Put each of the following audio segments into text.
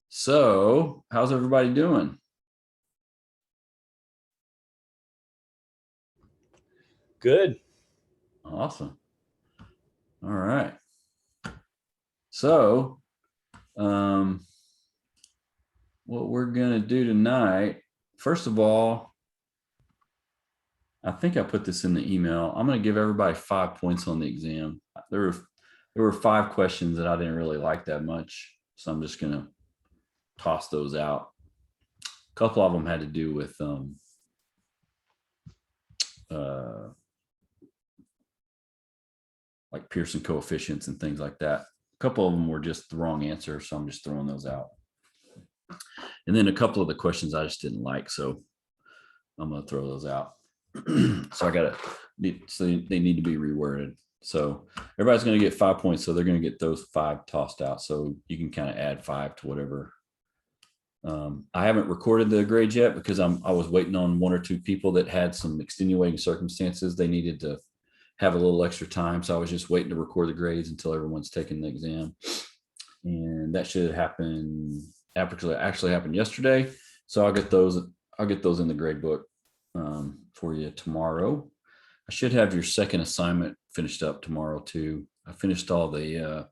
So, how's everybody doing? Good. Awesome. All right. So, um, what we're going to do tonight, first of all, I think I put this in the email. I'm going to give everybody 5 points on the exam. There were there were 5 questions that I didn't really like that much, so I'm just going to toss those out. A couple of them had to do with uh, like Pearson coefficients and things like that. A couple of them were just the wrong answer, so I'm just throwing those out. And then a couple of the questions I just didn't like, so I'm going to throw those out. So I got to, so they need to be reworded. So everybody's going to get 5 points. So they're going to get those five tossed out. So you can kind of add five to whatever. I haven't recorded the grades yet because I was waiting on one or two people that had some extenuating circumstances. They needed to have a little extra time. So I was just waiting to record the grades until everyone's taken the exam. And that should happen actually happened yesterday. So I'll get those in the grade book for you tomorrow. I should have your second assignment finished up tomorrow too. I finished all the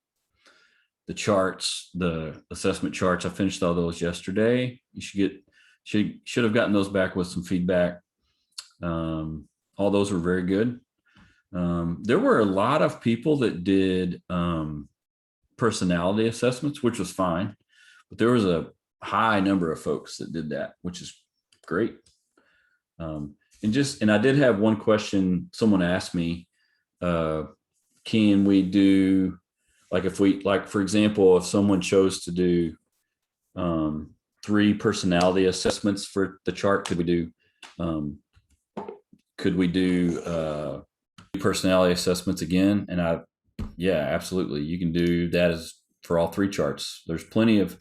charts, the assessment charts. I finished all those yesterday. You should have gotten those back with some feedback. All those were very good. There were a lot of people that did personality assessments, which was fine, but there was a high number of folks that did that, which is great. And I did have one question. Someone asked me, uh, can we do, like, if we, like, for example, if someone chose to do um, three personality assessments for the chart, um, could we do personality assessments again? And yeah, absolutely. You can do that as for all three charts. There's plenty of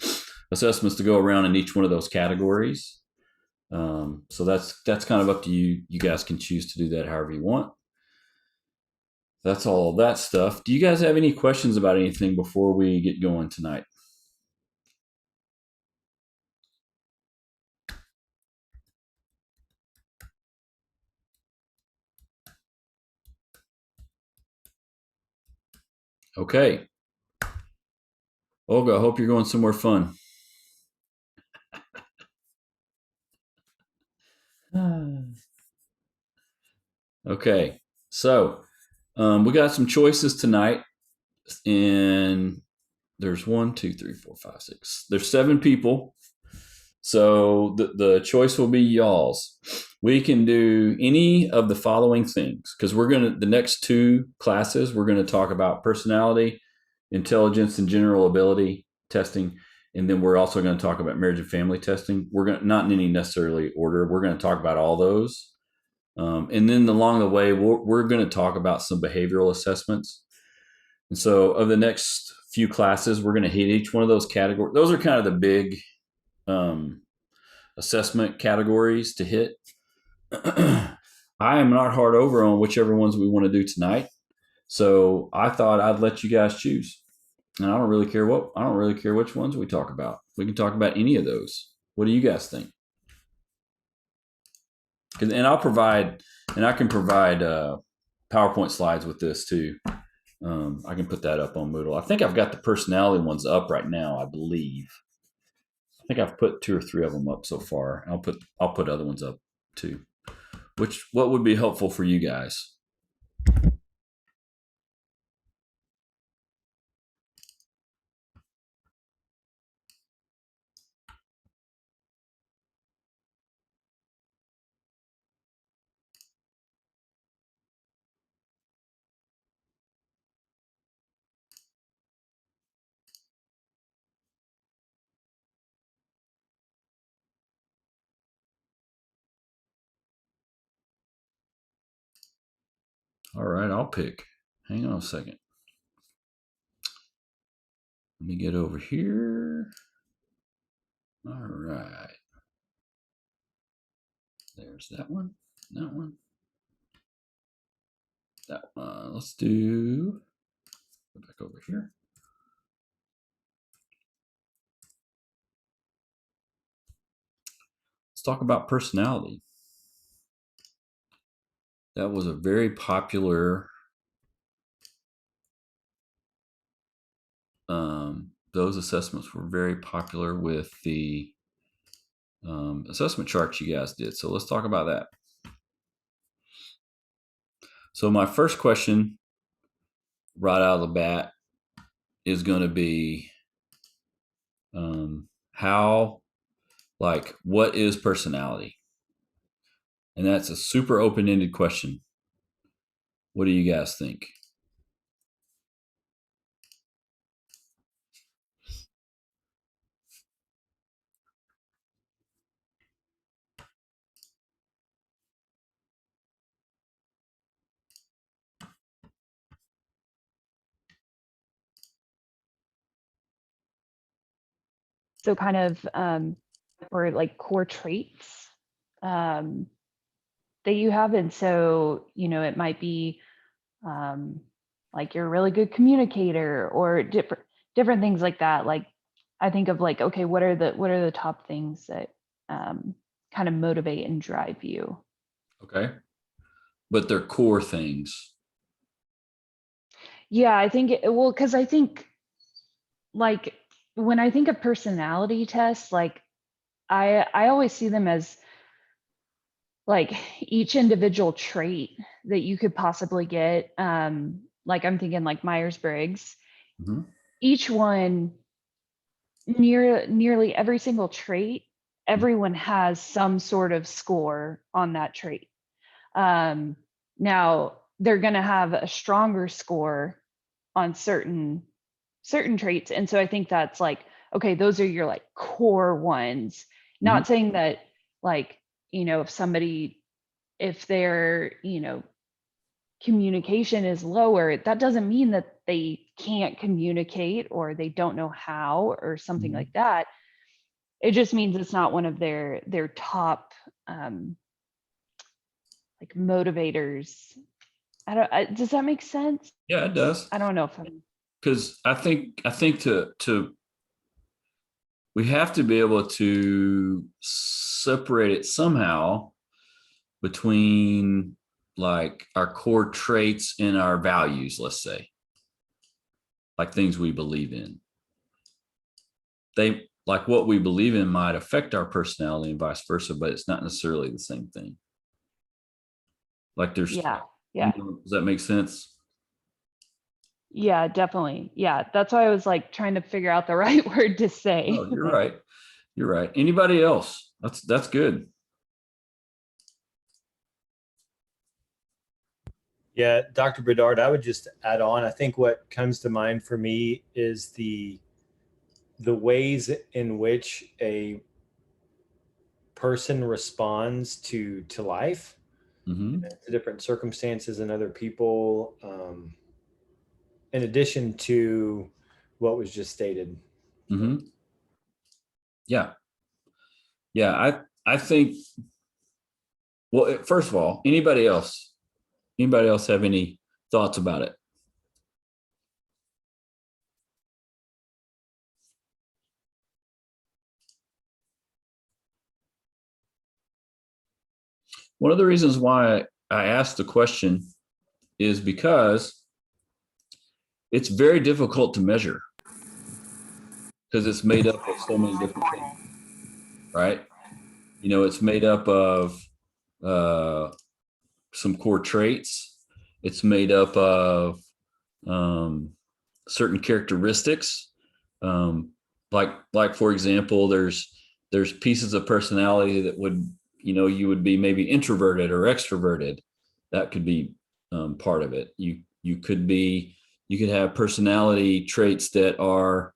assessments to go around in each one of those categories. So that's kind of up to you. You guys can choose to do that however you want. That's all that stuff. Do you guys have any questions about anything before we get going tonight? Okay. Olga, I hope you're going somewhere fun. Okay. So we got some choices tonight, and there's one, two, three, four, five, six. There's seven people. So the choice will be y'all's. We can do any of the following things because the next two classes, we're going to talk about personality, intelligence, and general ability testing. And then we're also going to talk about marriage and family testing. We're going to, not in any necessarily order, we're going to talk about all those. And then along the way, we're going to talk about some behavioral assessments. And so, of the next few classes, we're going to hit each one of those categories. Those are kind of the big um, assessment categories to hit. I am not hard over on whichever ones we want to do tonight. So I thought I'd let you guys choose. And I don't really care which ones we talk about. We can talk about any of those. What do you guys think? And I can provide PowerPoint slides with this too. I can put that up on Moodle. I think I've got the personality ones up right now. I believe. I think I've put two or three of them up so far. I'll put other ones up too. What would be helpful for you guys? All right, I'll pick. Hang on a second. Let me get over here. All right. There's that one. That one. That one. Let's do. Go back over here. talk about personality. That was a very popular, those assessments were very popular with the assessment charts you guys did. So let's talk about that. So my first question right out of the bat is going to be what is personality? And that's a super open-ended question. What do you guys think? So kind of, or like core traits that you have. And so, it might be like you're a really good communicator or different things like that. Like I think of like, okay, what are the top things that kind of motivate and drive you? Okay. But they're core things. Yeah, I think well, because I think like when I think of personality tests, like I always see them as like each individual trait that you could possibly get. Like I'm thinking like Myers-Briggs. Mm-hmm. Each one, nearly every single trait, everyone has some sort of score on that trait. Now they're going to have a stronger score on certain traits, and so I think that's like, okay, those are your like core ones. Mm-hmm. Not saying that like, if their communication is lower, that doesn't mean that they can't communicate or they don't know how or something Mm-hmm. like that. It just means it's not one of their top like motivators. Does that make sense? Yeah, it does. I don't know if I'm Because I think to we have to be able to separate it somehow between like our core traits and our values, let's say, like things we believe in. They like what we believe in might affect our personality and vice versa, but it's not necessarily the same thing. Like there's, yeah. does that make sense? Yeah, definitely. Yeah, that's why I was like trying to figure out the right word to say. Oh, you're right. You're right. Anybody else? That's good. Yeah, Dr. Bedard, I would just add on. I think what comes to mind for me is the ways in which a person responds to life, Mm-hmm. to different circumstances and other people, in addition to what was just stated. Mm-hmm. Yeah. Yeah. I think, well, first of all, anybody else? Anybody else have any thoughts about it? One of the reasons why I asked the question is because it's very difficult to measure because it's made up of so many different things, right? It's made up of uh, some core traits. It's made up of certain characteristics. Like for example, there's pieces of personality that would, you would be maybe introverted or extroverted. That could be part of it. You could have personality traits that are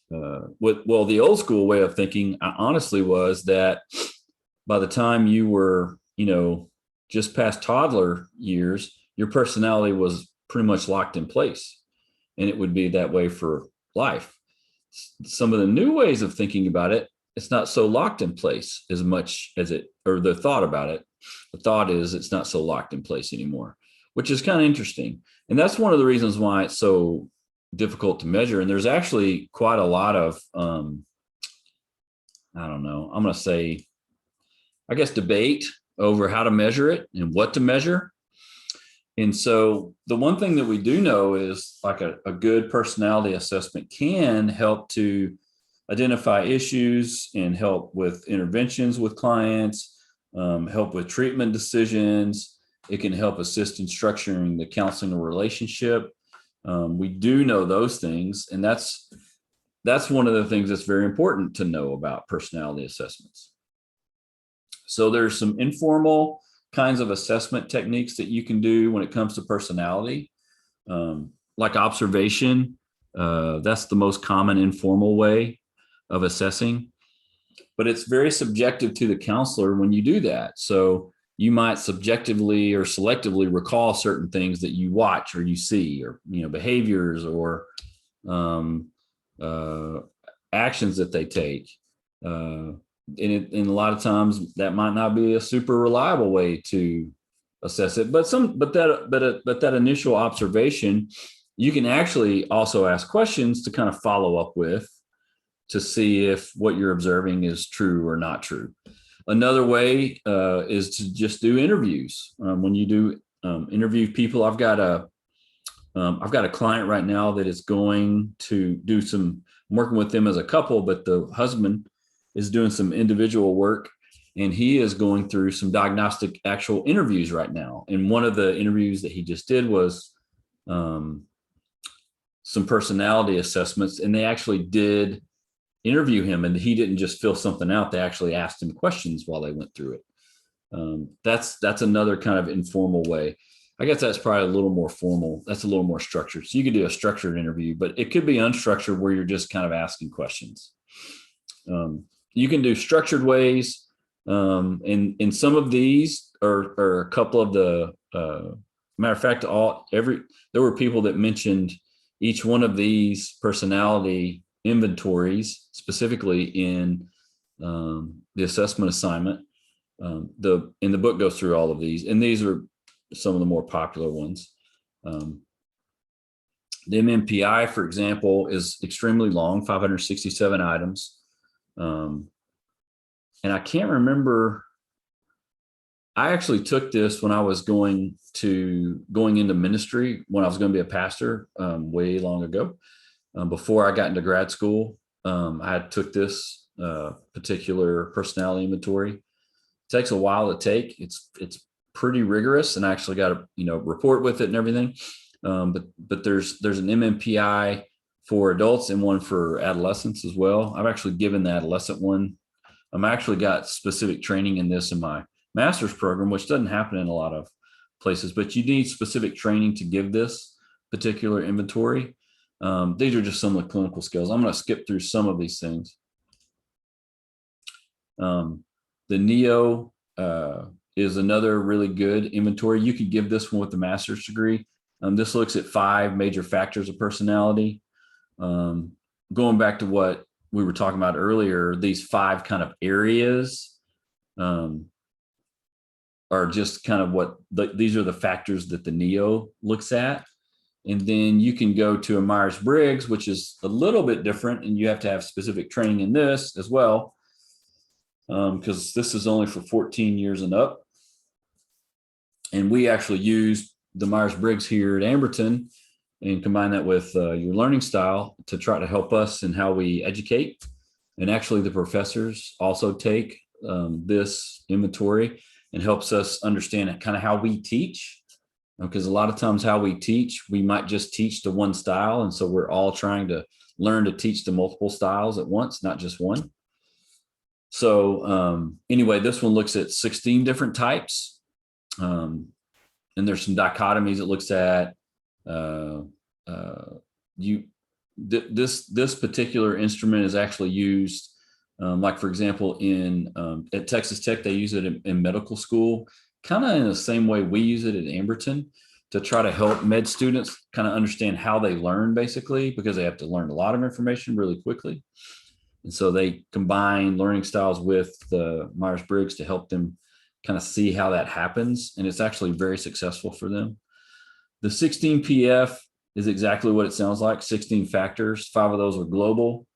the old school way of thinking honestly was that by the time you were, just past toddler years, your personality was pretty much locked in place, and it would be that way for life. Some of the new ways of thinking about it, it's not so locked in place as much as the thought about it. The thought is it's not so locked in place anymore, which is kind of interesting. And that's one of the reasons why it's so difficult to measure. And there's actually quite a lot of I don't know, I'm going to say, I guess, debate over how to measure it and what to measure. And so the one thing that we do know is like a good personality assessment can help to identify issues and help with interventions with clients, help with treatment decisions. It can help assist in structuring the counseling relationship. We do know those things, and that's one of the things that's very important to know about personality assessments. So there's some informal kinds of assessment techniques that you can do when it comes to personality, like observation. That's the most common informal way of assessing, but it's very subjective to the counselor when you do that. So you might subjectively or selectively recall certain things that you watch or you see, or behaviors or actions that they take. And a lot of times that might not be a super reliable way to assess it, but that initial observation, you can actually also ask questions to kind of follow up with, to see if what you're observing is true or not true. Another way is to just do interviews. When you do interview people, I've got a client right now that is going to do some, I'm working with them as a couple, but the husband is doing some individual work, and he is going through some diagnostic actual interviews right now. And one of the interviews that he just did was some personality assessments, and they actually did interview him, and he didn't just fill something out. They actually asked him questions while they went through it. That's another kind of informal way. I guess that's probably a little more formal. That's a little more structured. So you could do a structured interview, but it could be unstructured where you're just kind of asking questions. You can do structured ways. And some of these are a couple of the, matter of fact, there were people that mentioned each one of these personality inventories specifically in the assessment assignment. The book goes through all of these, and these are some of the more popular ones. The MMPI, for example, is extremely long, 567 items. And I can't remember, I actually took this when I was going into ministry, when I was going to be a pastor, way long ago. Before I got into grad school, I took this particular personality inventory. It takes a while to take. It's pretty rigorous, and I actually got to report with it and everything. But there's an MMPI for adults and one for adolescents as well. I've actually given the adolescent one. I'm actually got specific training in this in my master's program, which doesn't happen in a lot of places, but you need specific training to give this particular inventory. These are just some of the clinical skills. I'm going to skip through some of these things. The NEO is another really good inventory. You could give this one with the master's degree. This looks at 5 major factors of personality. Going back to what we were talking about earlier, these 5 kind of areas are just kind of these are the factors that the NEO looks at. And then you can go to a Myers-Briggs, which is a little bit different, and you have to have specific training in this as well, because this is only for 14 years and up. And we actually use the Myers-Briggs here at Amberton and combine that with your learning style to try to help us in how we educate. And actually the professors also take this inventory and helps us understand kind of how we teach. Because a lot of times how we teach, we might just teach to one style. And so we're all trying to learn to teach to multiple styles at once, not just one. So anyway, this one looks at 16 different types. And there's some dichotomies it looks at. This particular instrument is actually used, like for example, at Texas Tech, they use it in medical school, kind of in the same way we use it at Amberton, to try to help med students kind of understand how they learn, basically, because they have to learn a lot of information really quickly. And so they combine learning styles with the Myers-Briggs to help them kind of see how that happens. And it's actually very successful for them. The 16 PF is exactly what it sounds like, 16 factors. 5 of those are global.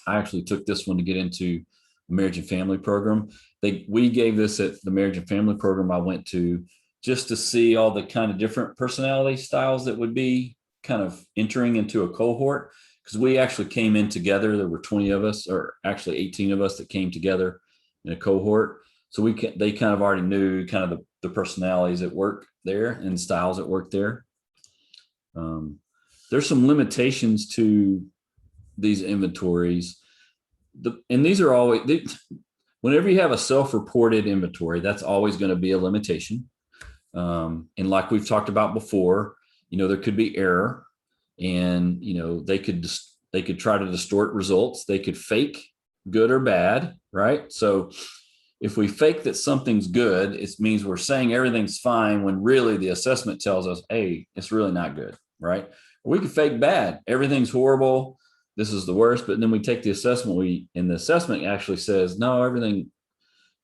I actually took this one to get into the marriage and family program. We gave this at the marriage and family program I went to, just to see all the kind of different personality styles that would be kind of entering into a cohort. Because we actually came in together. There were 20 of us, or actually 18 of us, that came together in a cohort. So they kind of already knew kind of the personalities at work there and styles at work there. There's some limitations to these inventories. And these are always, whenever you have a self-reported inventory, that's always going to be a limitation. And like we've talked about before, there could be error, and they could try to distort results. They could fake good or bad, right? So if we fake that something's good, it means we're saying everything's fine when really the assessment tells us, hey, it's really not good, right? Or we could fake bad. Everything's horrible. This is the worst. But then we take the assessment, and the assessment actually says, no, everything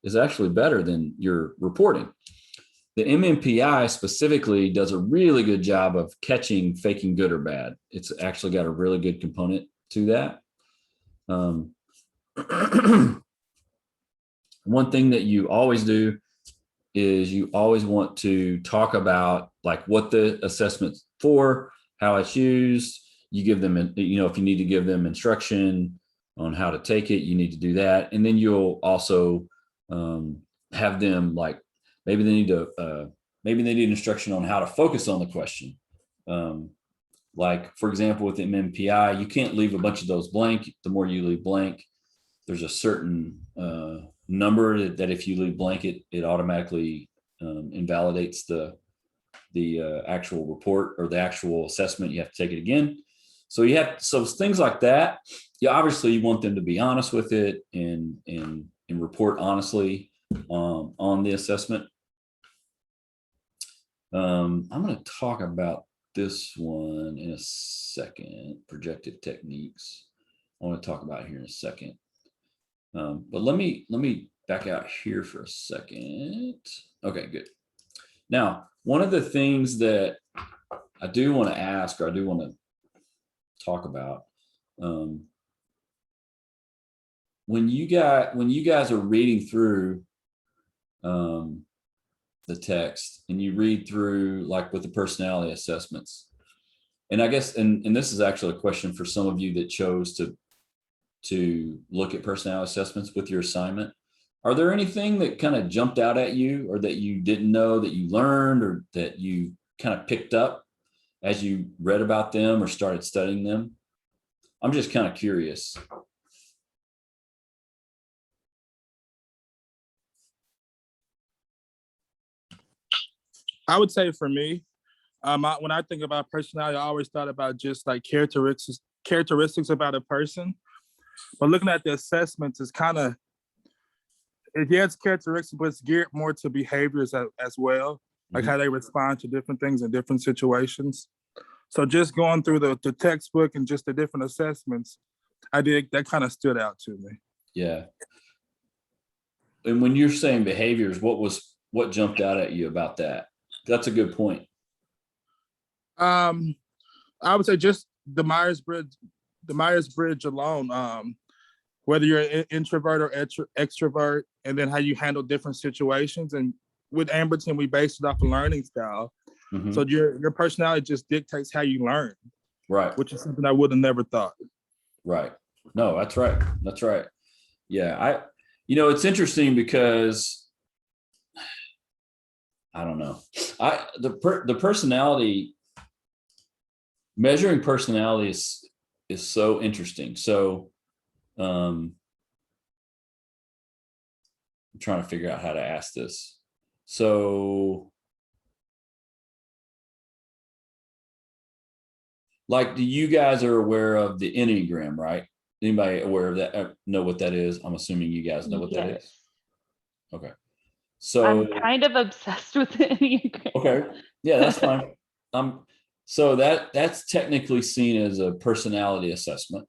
is actually better than you're reporting. The MMPI specifically does a really good job of catching faking good or bad. It's actually got a really good component to that. One thing that you always do is you always want to talk about like what the assessment's for, how it's used. You give them, if you need to give them instruction on how to take it, you need to do that. And then you'll also have them, like, maybe they need instruction on how to focus on the question. Like, for example, with MMPI, you can't leave a bunch of those blank. The more you leave blank, there's a certain number that if you leave blank, it automatically invalidates the actual report or the actual assessment. You have to take it again. So things like that. Obviously you want them to be honest with it and report honestly on the assessment. I'm going to talk about this one in a second. Projective techniques. I want to talk about here in a second. But let me back out here for a second. Okay, good. Now, one of the things that I do want to ask, or I do want to talk about, when you guys are reading through the text, and you read through, like, with the personality assessments, and I guess, and this is actually a question for some of you that chose to look at personality assessments with your assignment. Are there anything that kind of jumped out at you, or that you didn't know that you learned, or that you kind of picked up as you read about them or started studying them? I'm just kind of curious. I would say for me, when I think about personality, I always thought about just like characteristics about a person. But looking at the assessments, it's kind of, it's characteristics, but it's geared more to behaviors as well, like how they respond to different things in different situations. So just going through the textbook and just the different assessments, that kind of stood out to me. Yeah. And when you're saying behaviors, what jumped out at you about that? That's a good point. I would say just the Myers-Briggs alone, whether you're an introvert or extrovert, and then how you handle different situations. And with Amberton, we based it off a learning style. Mm-hmm. So your personality just dictates how you learn. Right. Which is something I would have never thought. Right. No, that's right. That's right. Yeah. It's interesting because I don't know. The personality, measuring personality is so interesting. So I'm trying to figure out how to ask this. So, like, you guys are aware of the Enneagram, right? Anybody aware of that? Know what that is? I'm assuming you guys know what that is. Okay. So I'm kind of obsessed with the Enneagram. Okay. Yeah, that's fine. So that's technically seen as a personality assessment.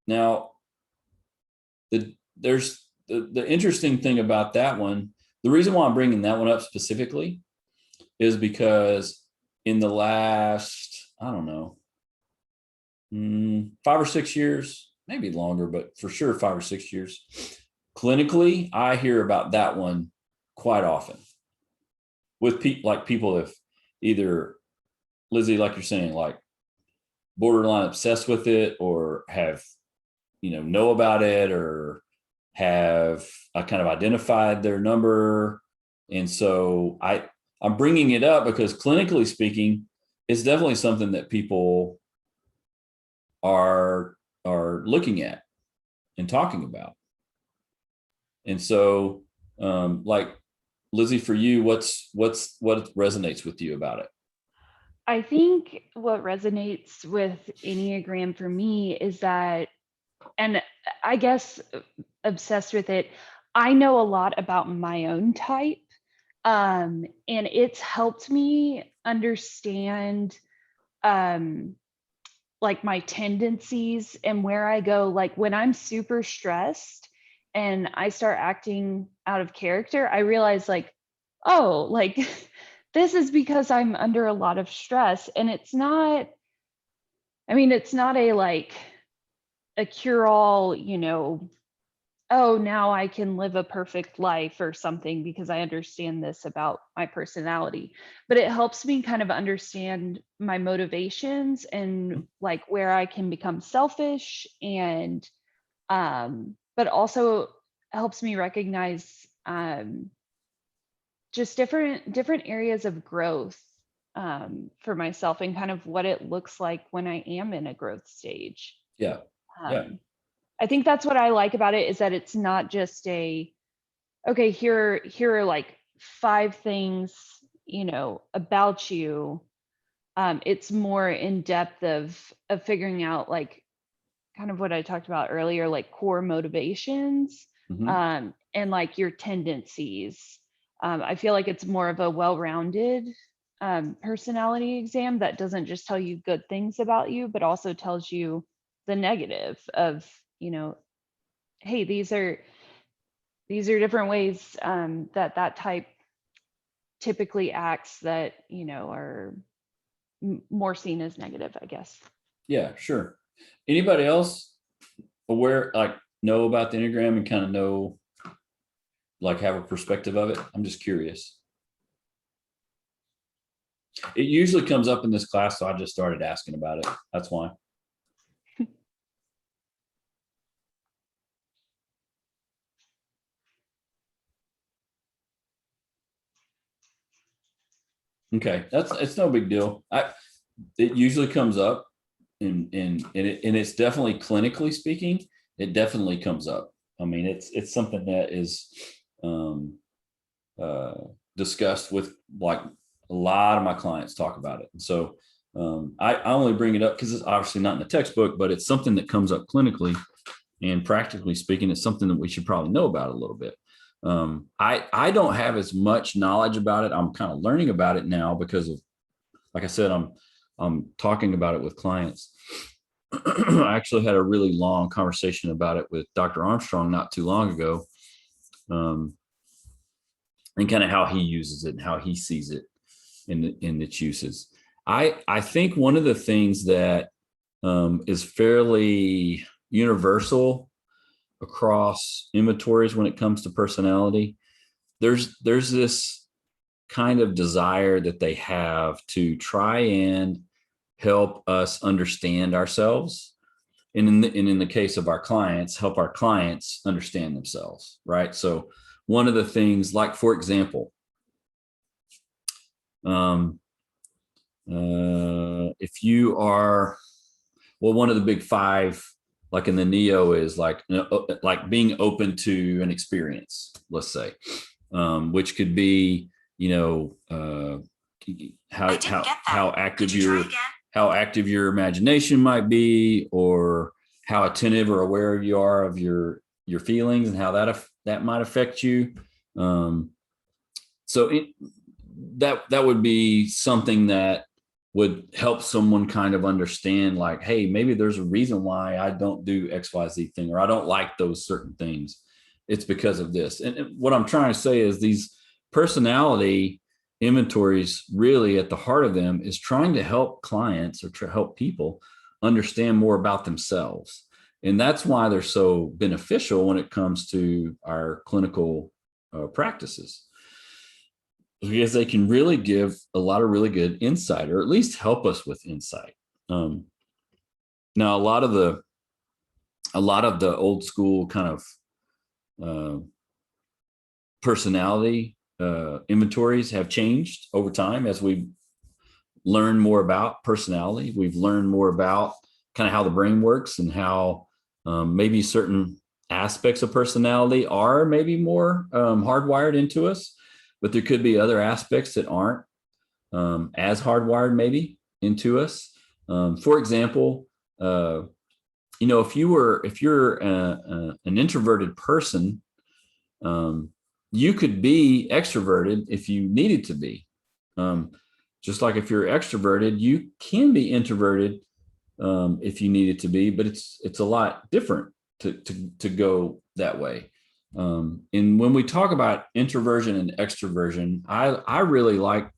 Now, there's the interesting thing about that one. The reason why I'm bringing that one up specifically is because in the last, I don't know, 5 or 6 years, maybe longer, but for sure 5 or 6 years. Clinically, I hear about that one quite often with people have either, Lizzie, like you're saying, like borderline obsessed with it, or have, know about it, or have kind of identified their number. And so I'm bringing it up because clinically speaking, it's definitely something that people are looking at and talking about. And so, like Lizzie, for you, what resonates with you about it? I think what resonates with Enneagram for me is that, and I guess obsessed with it, I know a lot about my own type. And it's helped me understand like my tendencies and where I go. Like when I'm super stressed and I start acting out of character, I realize like, oh, like this is because I'm under a lot of stress. And it's not, I mean, it's not a like a cure-all, oh, now I can live a perfect life or something because I understand this about my personality. But it helps me kind of understand my motivations and like where I can become selfish, and but also helps me recognize just different areas of growth for myself, and kind of what it looks like when I am in a growth stage. Yeah. Yeah. I think that's what I like about it, is that it's not just okay, here are like 5 things, about you. It's more in depth of figuring out like kind of what I talked about earlier, like core motivations, Mhm. and like your tendencies. I feel like it's more of a well-rounded personality exam that doesn't just tell you good things about you, but also tells you the negative of, hey, these are different ways that type typically acts that, are more seen as negative, I guess. Yeah, sure. Anybody else aware, like know about the Enneagram and kind of know, like have a perspective of it? I'm just curious. It usually comes up in this class, so I just started asking about it. That's why. Okay, it's no big deal. It usually comes up, and it's definitely, clinically speaking, it definitely comes up. I mean, it's something that is discussed with, like, a lot of my clients talk about it. And so I only bring it up because it's obviously not in the textbook, but it's something that comes up clinically, and practically speaking, it's something that we should probably know about a little bit. I don't have as much knowledge about it. I'm kind of learning about it now because of, like I said, I'm talking about it with clients. I actually had a really long conversation about it with Dr. Armstrong not too long ago, and kind of how he uses it and how he sees it in its uses. I think one of the things that is fairly universal across inventories when it comes to personality, there's this kind of desire that they have to try and help us understand ourselves, and in the case of our clients, help our clients understand themselves, right? So one of the things, like for example, if you are, well, one of the big 5, like in the Neo, is like being open to an experience, let's say, which could be, how active your imagination might be, or how attentive or aware you are of your feelings, and how that might affect you. So that would be something that would help someone kind of understand, like, hey, maybe there's a reason why I don't do XYZ thing, or I don't like those certain things. It's because of this. And what I'm trying to say is these personality inventories, really at the heart of them, is trying to help clients, or to help people understand more about themselves. And that's why they're so beneficial when it comes to our clinical practices, because they can really give a lot of really good insight, or at least help us with insight. Now, a lot of the old school kind of personality inventories have changed over time as we learn more about personality. We've learned more about kind of how the brain works and how maybe certain aspects of personality are maybe more hardwired into us, but there could be other aspects that aren't as hardwired maybe into us. For example, if you're an introverted person, you could be extroverted if you needed to be. Just like if you're extroverted, you can be introverted if you needed to be, but it's a lot different to go that way. And when we talk about introversion and extroversion, I really like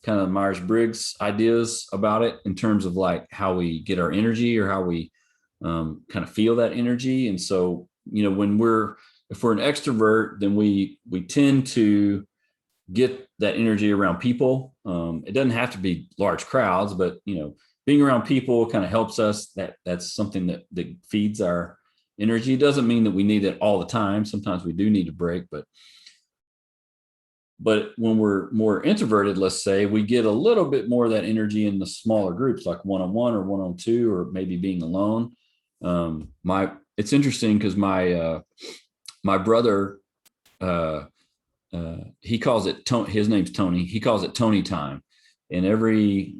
kind of Myers-Briggs ideas about it in terms of like how we get our energy or how we kind of feel that energy. And so, if we're an extrovert, then we tend to get that energy around people. It doesn't have to be large crowds, but being around people kind of helps us. That's something that feeds our energy. It doesn't mean that we need it all the time. Sometimes we do need a break, but when we're more introverted, let's say, we get a little bit more of that energy in the smaller groups, like one-on-one or one-on-two, or maybe being alone. It's interesting because my brother, he calls it his name's Tony. He calls it Tony time. And every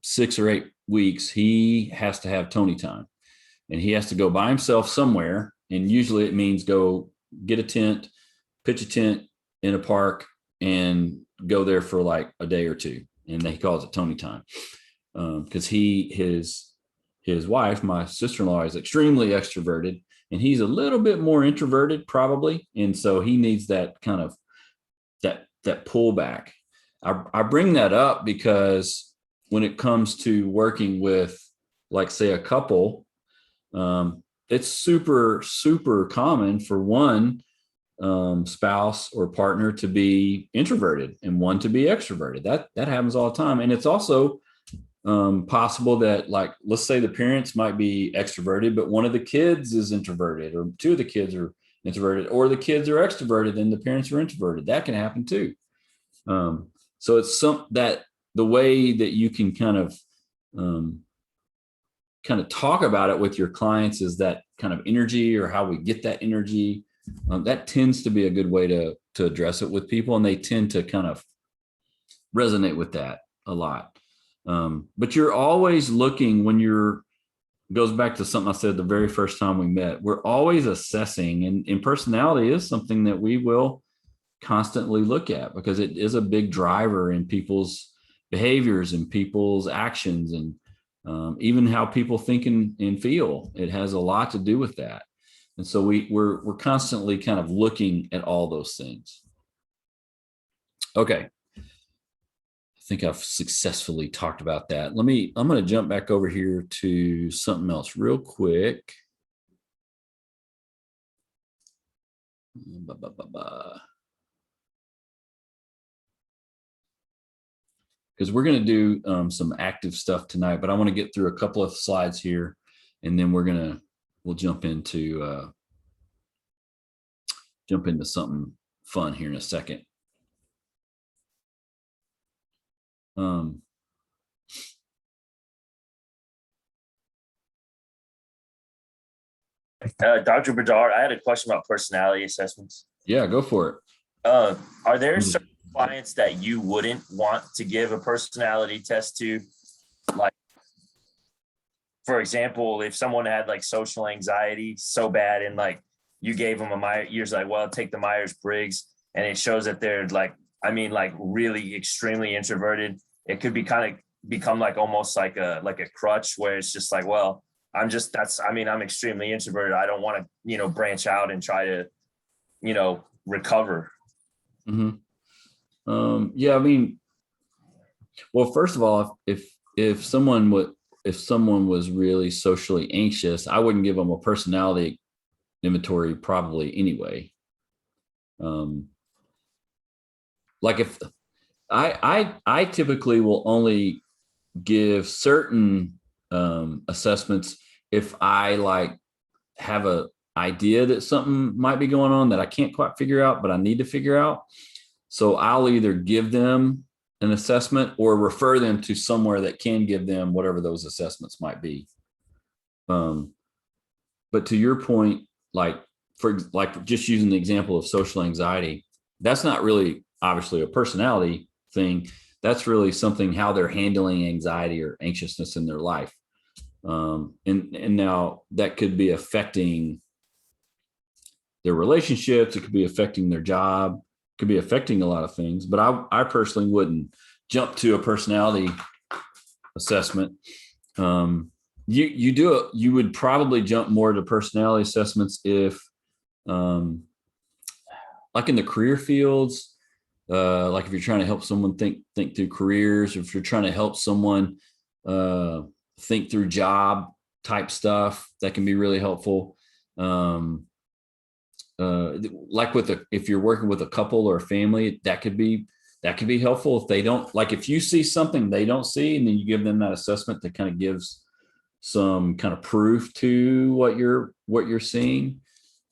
6 or 8 weeks, he has to have Tony time, and he has to go by himself somewhere. And usually it means go get a tent, pitch a tent in a park, and go there for like a day or two. And he calls it Tony time because his wife, my sister-in-law, is extremely extroverted, and he's a little bit more introverted probably. And so he needs that kind of that pullback. I bring that up because when it comes to working with, like, say, a couple, it's super, super common for one spouse or partner to be introverted and one to be extroverted. That happens all the time. And it's also possible that, like, let's say the parents might be extroverted, but one of the kids is introverted, or two of the kids are introverted, or the kids are extroverted and the parents are introverted. That can happen too. So it's that the way that you can kind of talk about it with your clients is that kind of energy, or how we get that energy. That tends to be a good way to address it with people, and they tend to kind of resonate with that a lot. But you're always looking, goes back to something I said the very first time we met, we're always assessing, and personality is something that we will constantly look at because it is a big driver in people's behaviors and people's actions, and even how people think and feel. It has a lot to do with that. And so we're constantly kind of looking at all those things. Okay. I think I've successfully talked about that. I'm going to jump back over here to something else real quick. Because we're going to do some active stuff tonight, but I want to get through a couple of slides here, and then we'll jump into something fun here in a second. Dr. Bedard, I had a question about personality assessments. Yeah, go for it. Are there certain clients that you wouldn't want to give a personality test to? Like, for example, if someone had like social anxiety so bad, and like you gave them you're like, well, take the Myers-Briggs, and it shows that they're like really extremely introverted. It could become like almost like a crutch, where it's just like, well, I'm extremely introverted. I don't want to, branch out and try to, recover. Mm-hmm. Yeah, well, first of all, if someone if someone was really socially anxious, I wouldn't give them a personality inventory probably anyway. Like if I typically will only give certain assessments if I like have a idea that something might be going on that I can't quite figure out, but I need to figure out. So I'll either give them an assessment or refer them to somewhere that can give them whatever those assessments might be. But to your point, like just using the example of social anxiety, that's not really obviously a personality thing. That's really something how they're handling anxiety or anxiousness in their life. And now that could be affecting their relationships. It could be affecting their job, could be affecting a lot of things, but I personally wouldn't jump to a personality assessment. You would probably jump more to personality assessments if, like in the career fields, like if you're trying to help someone think through careers, or if you're trying to help someone think through job type stuff, that can be really helpful. Like if you're working with a couple or a family, that could be helpful. If they don't, like if you see something they don't see, and then you give them that assessment that kind of gives some kind of proof to what you're seeing.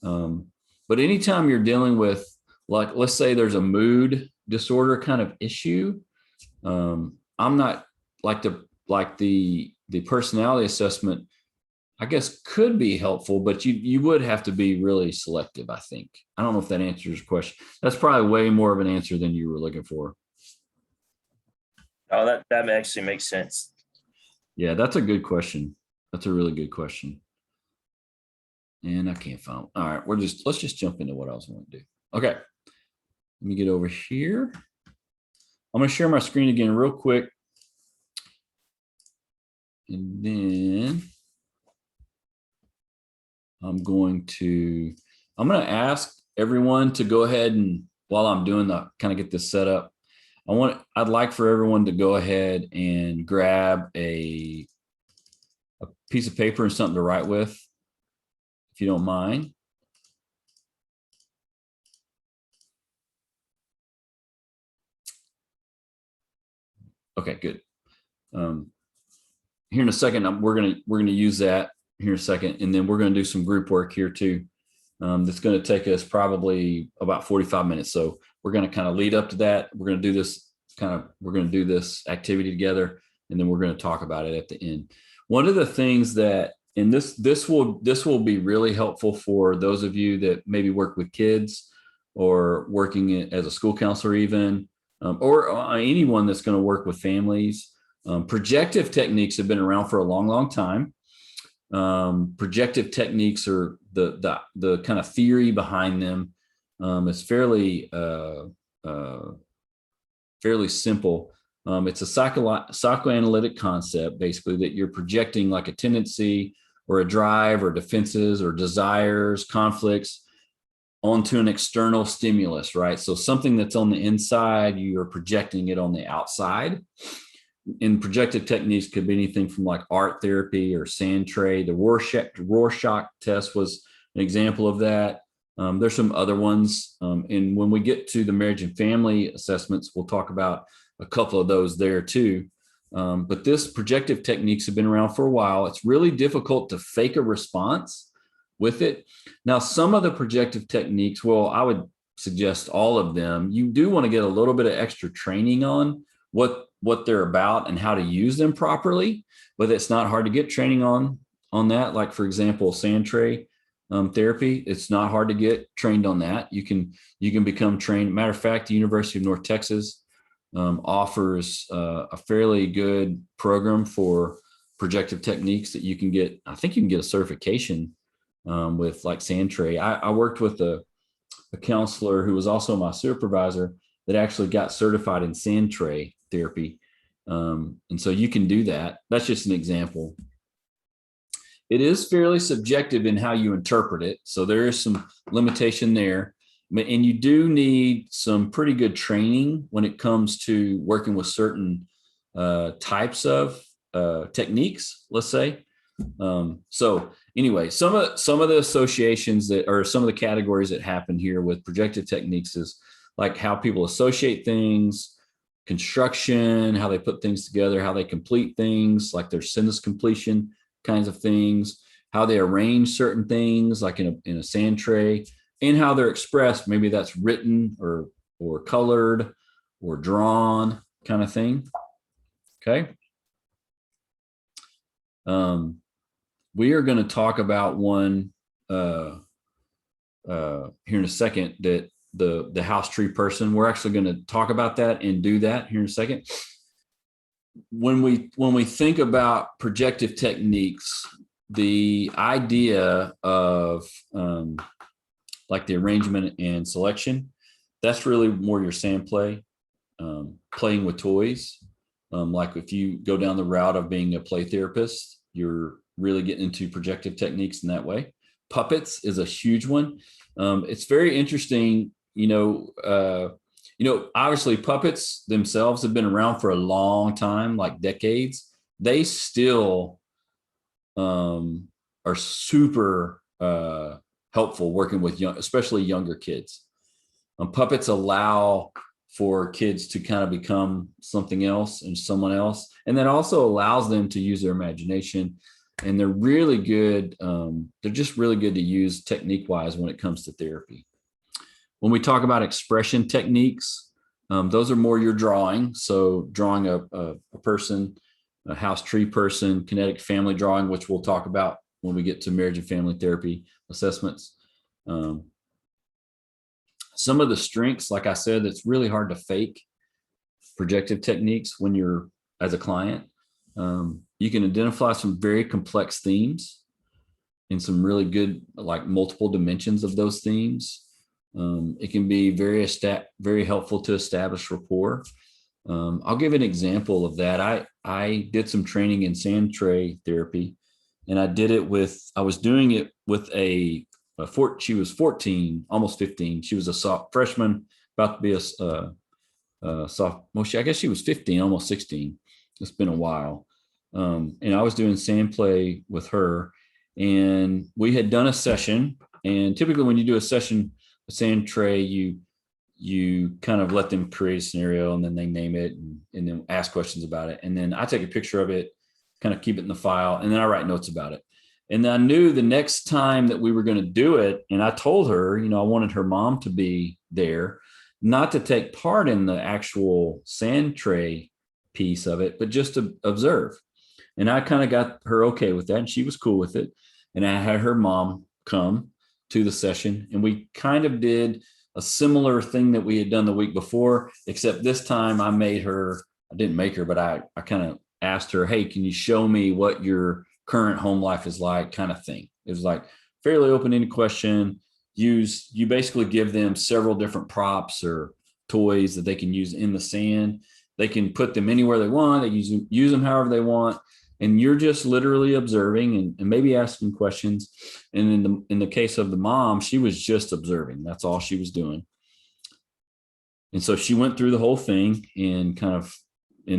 But anytime you're dealing with, like, let's say there's a mood disorder kind of issue, I'm not like the personality assessment, I guess, could be helpful, but you would have to be really selective, I think. I don't know if that answers your question. That's probably way more of an answer than you were looking for. Oh, that actually makes sense. Yeah, that's a good question. That's a really good question. And I can't find. All right, let's just jump into what I was going to do. Okay, let me get over here. I'm going to share my screen again real quick, and then I'm going to ask everyone to go ahead, and while I'm doing the kind of get this set up, I'd like for everyone to go ahead and grab a piece of paper and something to write with, if you don't mind. Okay, good. Here in a second, we're gonna use that here in a second, and then we're gonna do some group work here too. That's gonna take us probably about 45 minutes. So we're gonna kind of lead up to that. We're gonna do this activity together, and then we're gonna talk about it at the end. One of the things that, and this will be really helpful for those of you that maybe work with kids or working as a school counselor even, or anyone that's going to work with families. Projective techniques have been around for a long, long time. Projective techniques are the kind of theory behind them. It's fairly simple. It's a psychoanalytic concept, basically, that you're projecting like a tendency or a drive or defenses or desires, conflicts onto an external stimulus, right? So something that's on the inside, you're projecting it on the outside. And projective techniques could be anything from like art therapy or sand tray. The Rorschach test was an example of that. There's some other ones. And when we get to the marriage and family assessments, we'll talk about a couple of those there too. But this projective techniques have been around for a while. It's really difficult to fake a response with it. Now, some of the projective techniques, well, I would suggest all of them. You do want to get a little bit of extra training on what they're about and how to use them properly, but it's not hard to get training on that. Like, for example, sand tray therapy, it's not hard to get trained on that. You can become trained. Matter of fact, the University of North Texas offers a fairly good program for projective techniques that you can get. I think you can get a certification with like sand tray. I worked with a counselor who was also my supervisor that actually got certified in sand tray therapy. And so you can do that. That's just an example. It is fairly subjective in how you interpret it. So there is some limitation there. And you do need some pretty good training when it comes to working with certain types of techniques, let's say. So anyway, some of the associations that, or some of the categories that happen here with projective techniques is like how people associate things, construction, how they put things together, how they complete things, like their sentence completion kinds of things, how they arrange certain things, like in a sand tray, and how they're expressed. Maybe that's written or colored or drawn kind of thing. Okay. We are going to talk about one here in a second, that the house tree person. We're actually going to talk about that and do that here in a second. When we think about projective techniques, the idea of like the arrangement and selection, that's really more your sand play, playing with toys. Like if you go down the route of being a play therapist, you're really getting into projective techniques in that way. Puppets is a huge one. It's very interesting. Obviously puppets themselves have been around for a long time, like decades. They still are super helpful working with especially younger kids. Puppets allow for kids to kind of become something else and someone else. And that also allows them to use their imagination. And they're really good. They're just really good to use technique wise when it comes to therapy. When we talk about expression techniques, those are more your drawing. So drawing a person, a house tree person, kinetic family drawing, which we'll talk about when we get to marriage and family therapy assessments. Some of the strengths, like I said, it's really hard to fake projective techniques when you're as a client. You can identify some very complex themes and some really good, like multiple dimensions of those themes. It can be very helpful to establish rapport. I'll give an example of that. I did some training in sand tray therapy, and I was doing it with she was 14, almost 15. She was a freshman, about to be a sophomore. I guess she was 15, almost 16. It's been a while. And I was doing sand play with her, and we had done a session. And typically when you do a session, a sand tray, you kind of let them create a scenario, and then they name it and then ask questions about it. And then I take a picture of it, kind of keep it in the file, and then I write notes about it. And I knew the next time that we were going to do it, and I told her, I wanted her mom to be there, not to take part in the actual sand tray piece of it, but just to observe. And I kind of got her okay with that, and she was cool with it. And I had her mom come to the session, and we kind of did a similar thing that we had done the week before, except this time I didn't make her, but I kind of asked her, hey, can you show me what your current home life is like, kind of thing. It was like fairly open-ended question. You basically give them several different props or toys that they can use in the sand. They can put them anywhere they want. They use them however they want. And you're just literally observing and maybe asking questions. And in the case of the mom, she was just observing. That's all she was doing. And so she went through the whole thing and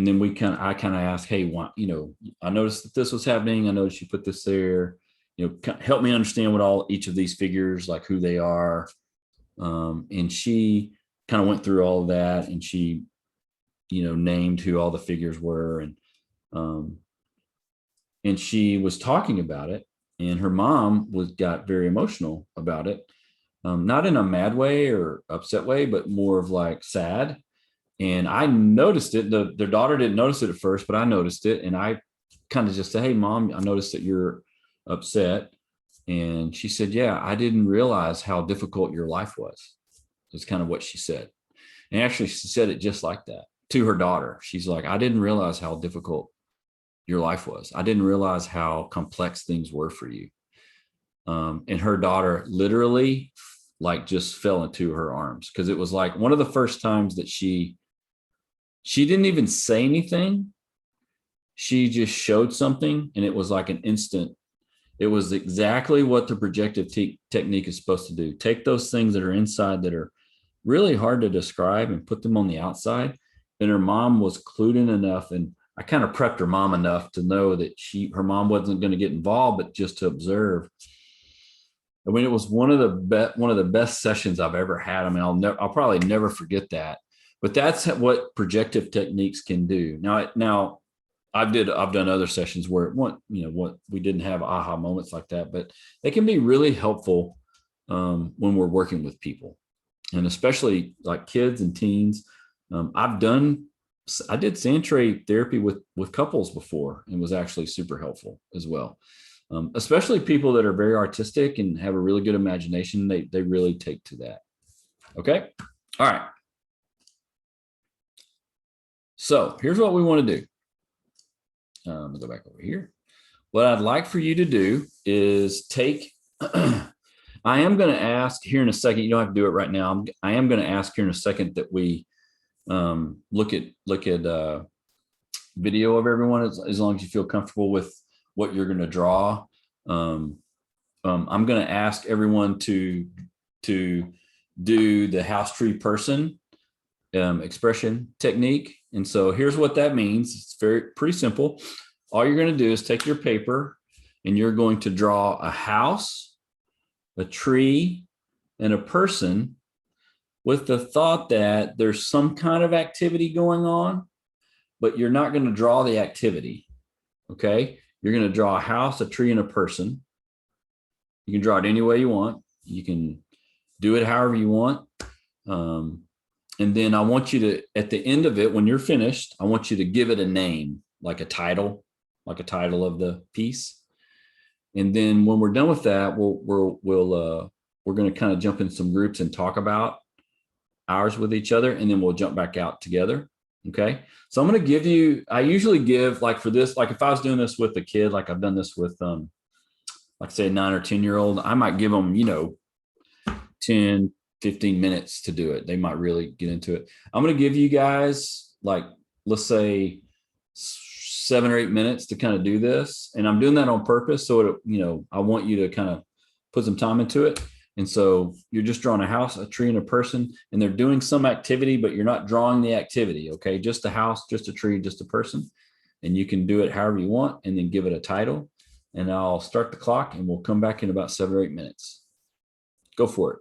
then I kind of asked, hey, I noticed that this was happening. I noticed you put this there, help me understand what each of these figures, like who they are. And she kind of went through all of that, and she, named who all the figures were. And she was talking about it, and her mom got very emotional about it. Not in a mad way or upset way, but more of like sad. And I noticed it. Their daughter didn't notice it at first, but I noticed it. And I kind of just said, hey, Mom, I noticed that you're upset. And she said, yeah, I didn't realize how difficult your life was. That's kind of what she said. And actually, she said it just like that to her daughter. She's like, I didn't realize how difficult your life was. I didn't realize how complex things were for you. And her daughter literally just fell into her arms, because it was like one of the first times that she didn't even say anything. She just showed something, and it was like an instant. It was exactly what the projective technique is supposed to do. Take those things that are inside that are really hard to describe and put them on the outside. And her mom was clued in enough. And I kind of prepped her mom enough to know that her mom wasn't going to get involved, but just to observe. I mean, it was one of the best sessions I've ever had. I mean, I'll probably never forget that. But that's what projective techniques can do. Now I've done other sessions where we didn't have aha moments like that, but they can be really helpful when we're working with people, and especially like kids and teens. I did sand tray therapy with couples before, and was actually super helpful as well. Especially people that are very artistic and have a really good imagination. They really take to that. Okay. All right. So here's what we want to do. Go back over here. What I'd like for you to do is take, I am going to ask here in a second, you don't have to do it right now. I am going to ask here in a second that we look at video of everyone as long as you feel comfortable with what you're going to draw. I'm going to ask everyone to do the house tree person expression technique. And so here's what that means. It's pretty simple. All you're going to do is take your paper and you're going to draw a house, a tree, and a person with the thought that there's some kind of activity going on, but you're not going to draw the activity. Okay. You're going to draw a house, a tree, and a person. You can draw it any way you want. You can do it however you want. And then I want you to, at the end of it, when you're finished, I want you to give it a name, like a title of the piece. And then when we're done with that, we're going to kind of jump in some groups and talk about ours with each other, and then we'll jump back out together. Okay. So I'm going to give you, I usually give, like for this, like if I was doing this with a kid, like I've done this with, like say a 9 or 10-year-old, I might give them, 10, 15 minutes to do it. They might really get into it. I'm going to give you guys, like, let's say 7 or 8 minutes to kind of do this. And I'm doing that on purpose. So, I want you to kind of put some time into it. And so you're just drawing a house, a tree, and a person, and they're doing some activity, but you're not drawing the activity. Okay. Just a house, just a tree, just a person. And you can do it however you want, and then give it a title. And I'll start the clock, and we'll come back in about 7 or 8 minutes. Go for it.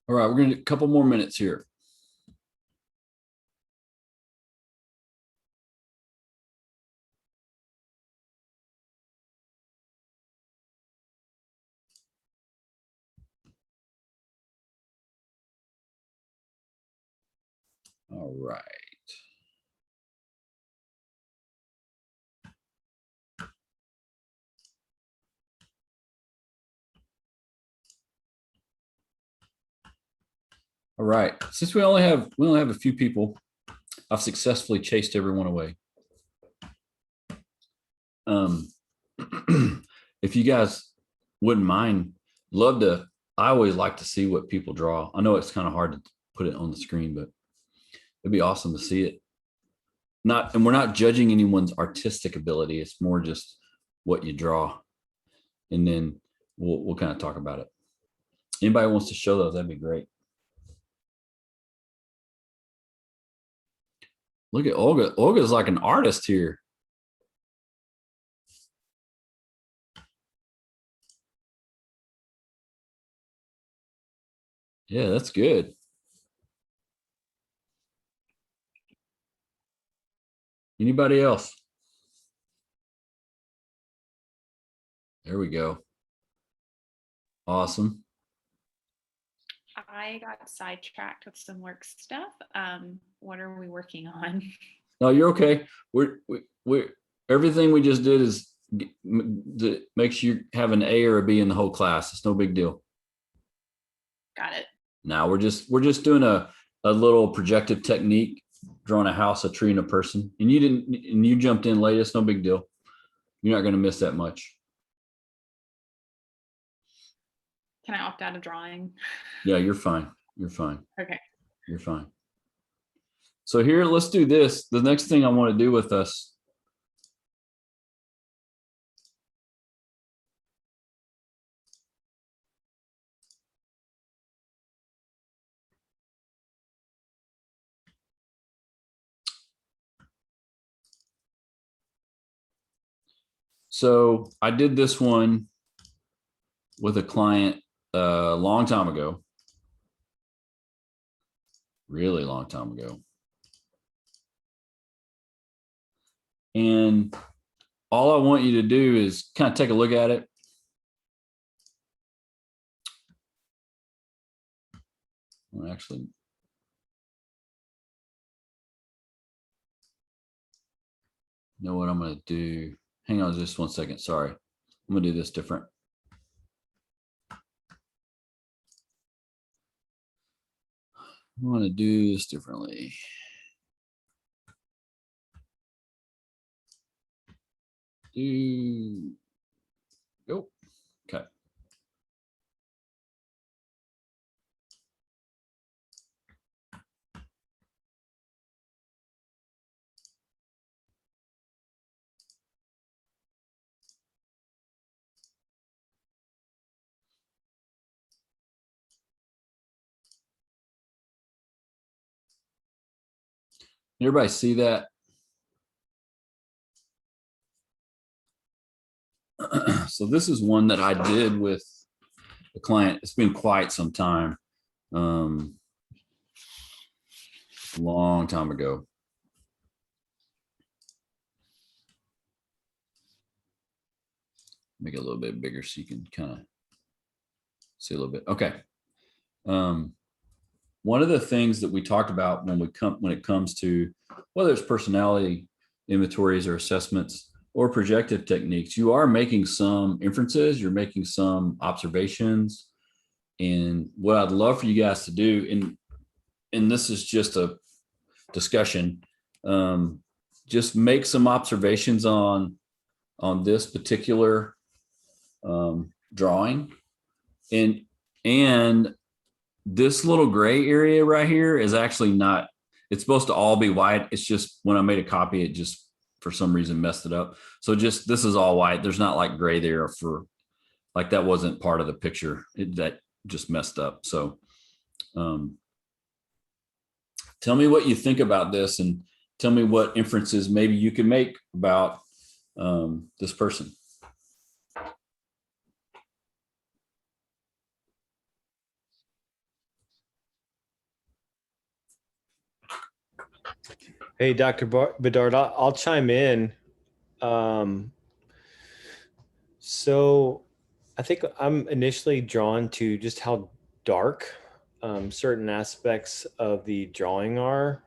All right, we're gonna do a couple more minutes here. All right. All right. Since we only have a few people, I've successfully chased everyone away. If you guys wouldn't mind, love to. I always like to see what people draw. I know it's kind of hard to put it on the screen, but it'd be awesome to see it. And we're not judging anyone's artistic ability. It's more just what you draw, and then we'll kind of talk about it. Anybody wants to show those? That'd be great. Look at Olga. Olga's like an artist here. Yeah, that's good. Anybody else? There we go. Awesome. I got sidetracked with some work stuff. What are we working on? No, you're okay. We're everything we just did is that makes you have an A or a B in the whole class. It's no big deal. Got it. Now we're just doing a little projective technique, drawing a house, a tree, and a person. And you jumped in late. It's no big deal. You're not going to miss that much. Can I opt out of drawing? Yeah, you're fine. You're fine. Okay. You're fine. So here, let's do this. The next thing I want to do with us. So I did this one with a client a long time ago. Really long time ago. And all I want you to do is kind of take a look at it. Well, actually, you know what I'm going to do? Hang on just 1 second. Sorry. I'm going to do this different. I want to do this differently. Go. Okay. Everybody see that? So this is one that I did with a client. It's been quite some time. Long time ago. Make it a little bit bigger so you can kind of see a little bit. Okay. One of the things that we talked about when it comes to whether it's personality inventories or assessments or projective techniques, you are making some inferences, you're making some observations. And what I'd love for you guys to do, and this is just a discussion, just make some observations on this particular drawing. And this little gray area right here is actually not, it's supposed to all be white. It's just when I made a copy, it just for some reason messed it up. So just, this is all white. There's not like gray there for like, that wasn't part of the picture. That just messed up. So tell me what you think about this and tell me what inferences maybe you can make about this person. Hey, Dr. Bedard, I'll chime in. So I think I'm initially drawn to just how dark certain aspects of the drawing are.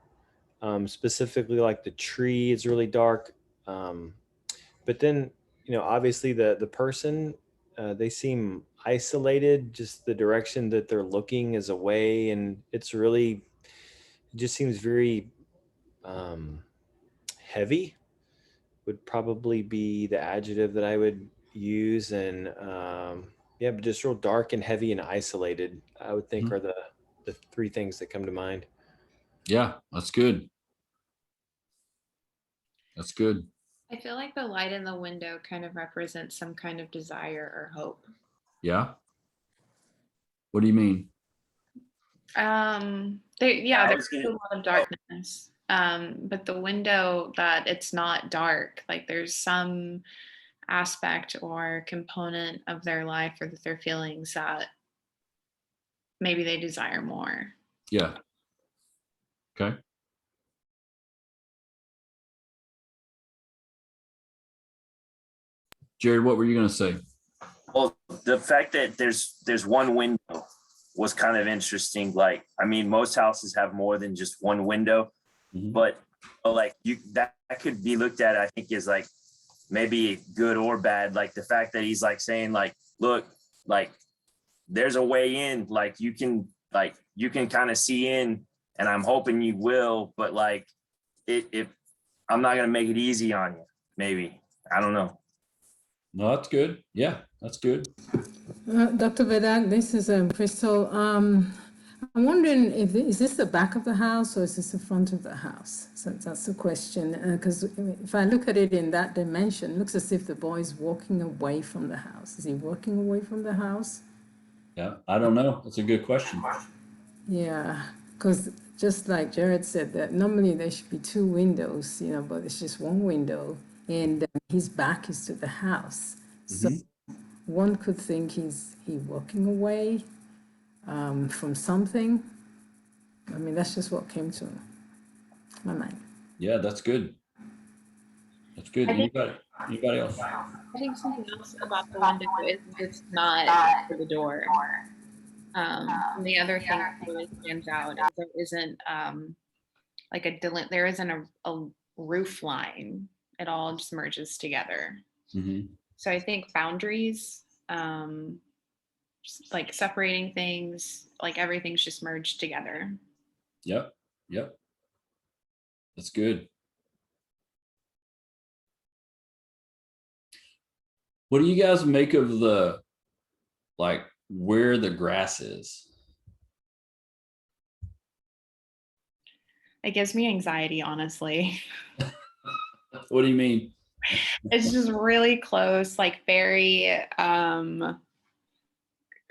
Specifically, like the tree is really dark. But then, obviously the person, they seem isolated. Just the direction that they're looking is away, and it just seems very heavy. Would probably be the adjective that I would use, and yeah, but just real dark and heavy and isolated, I would think are the three things that come to mind. Yeah, that's good. That's good. I feel like the light in the window kind of represents some kind of desire or hope. Yeah. What do you mean? Yeah, I there's was gonna- a lot of darkness. But the window that it's not dark, like there's some aspect or component of their life or their feelings that maybe they desire more. Yeah. Okay. Jared, what were you going to say? Well, the fact that there's one window was kind of interesting. Like, I mean, most houses have more than just one window, Mhm. but like that could be looked at, I think, as like maybe good or bad. Like the fact that he's like saying like, look, like there's a way in, like you can kind of see in, and I'm hoping you will, but like if I'm not gonna make it easy on you, maybe. I don't know. No, that's good. Yeah, that's good. Dr. Vedak, this is Crystal. I'm wondering is this the back of the house or is this the front of the house? So that's the question. Because if I look at it in that dimension, it looks as if the boy is walking away from the house. Is he walking away from the house? Yeah, I don't know. That's a good question. Yeah, because just like Jared said, that normally there should be two windows, but it's just one window, and his back is to the house. So Mhm. one could think he walking away from something. I mean, that's just what came to my mind. Yeah, that's good. That's good. I think Anybody else? I think something else about the window is it's not for the door. And the other thing that really stands out is there isn't like there isn't a roof line. It all just merges together. Mm-hmm. So I think boundaries, just like separating things, like everything's just merged together. Yep. Yep. That's good. What do you guys make of the like where the grass is? It gives me anxiety, honestly. What do you mean? It's just really close, like very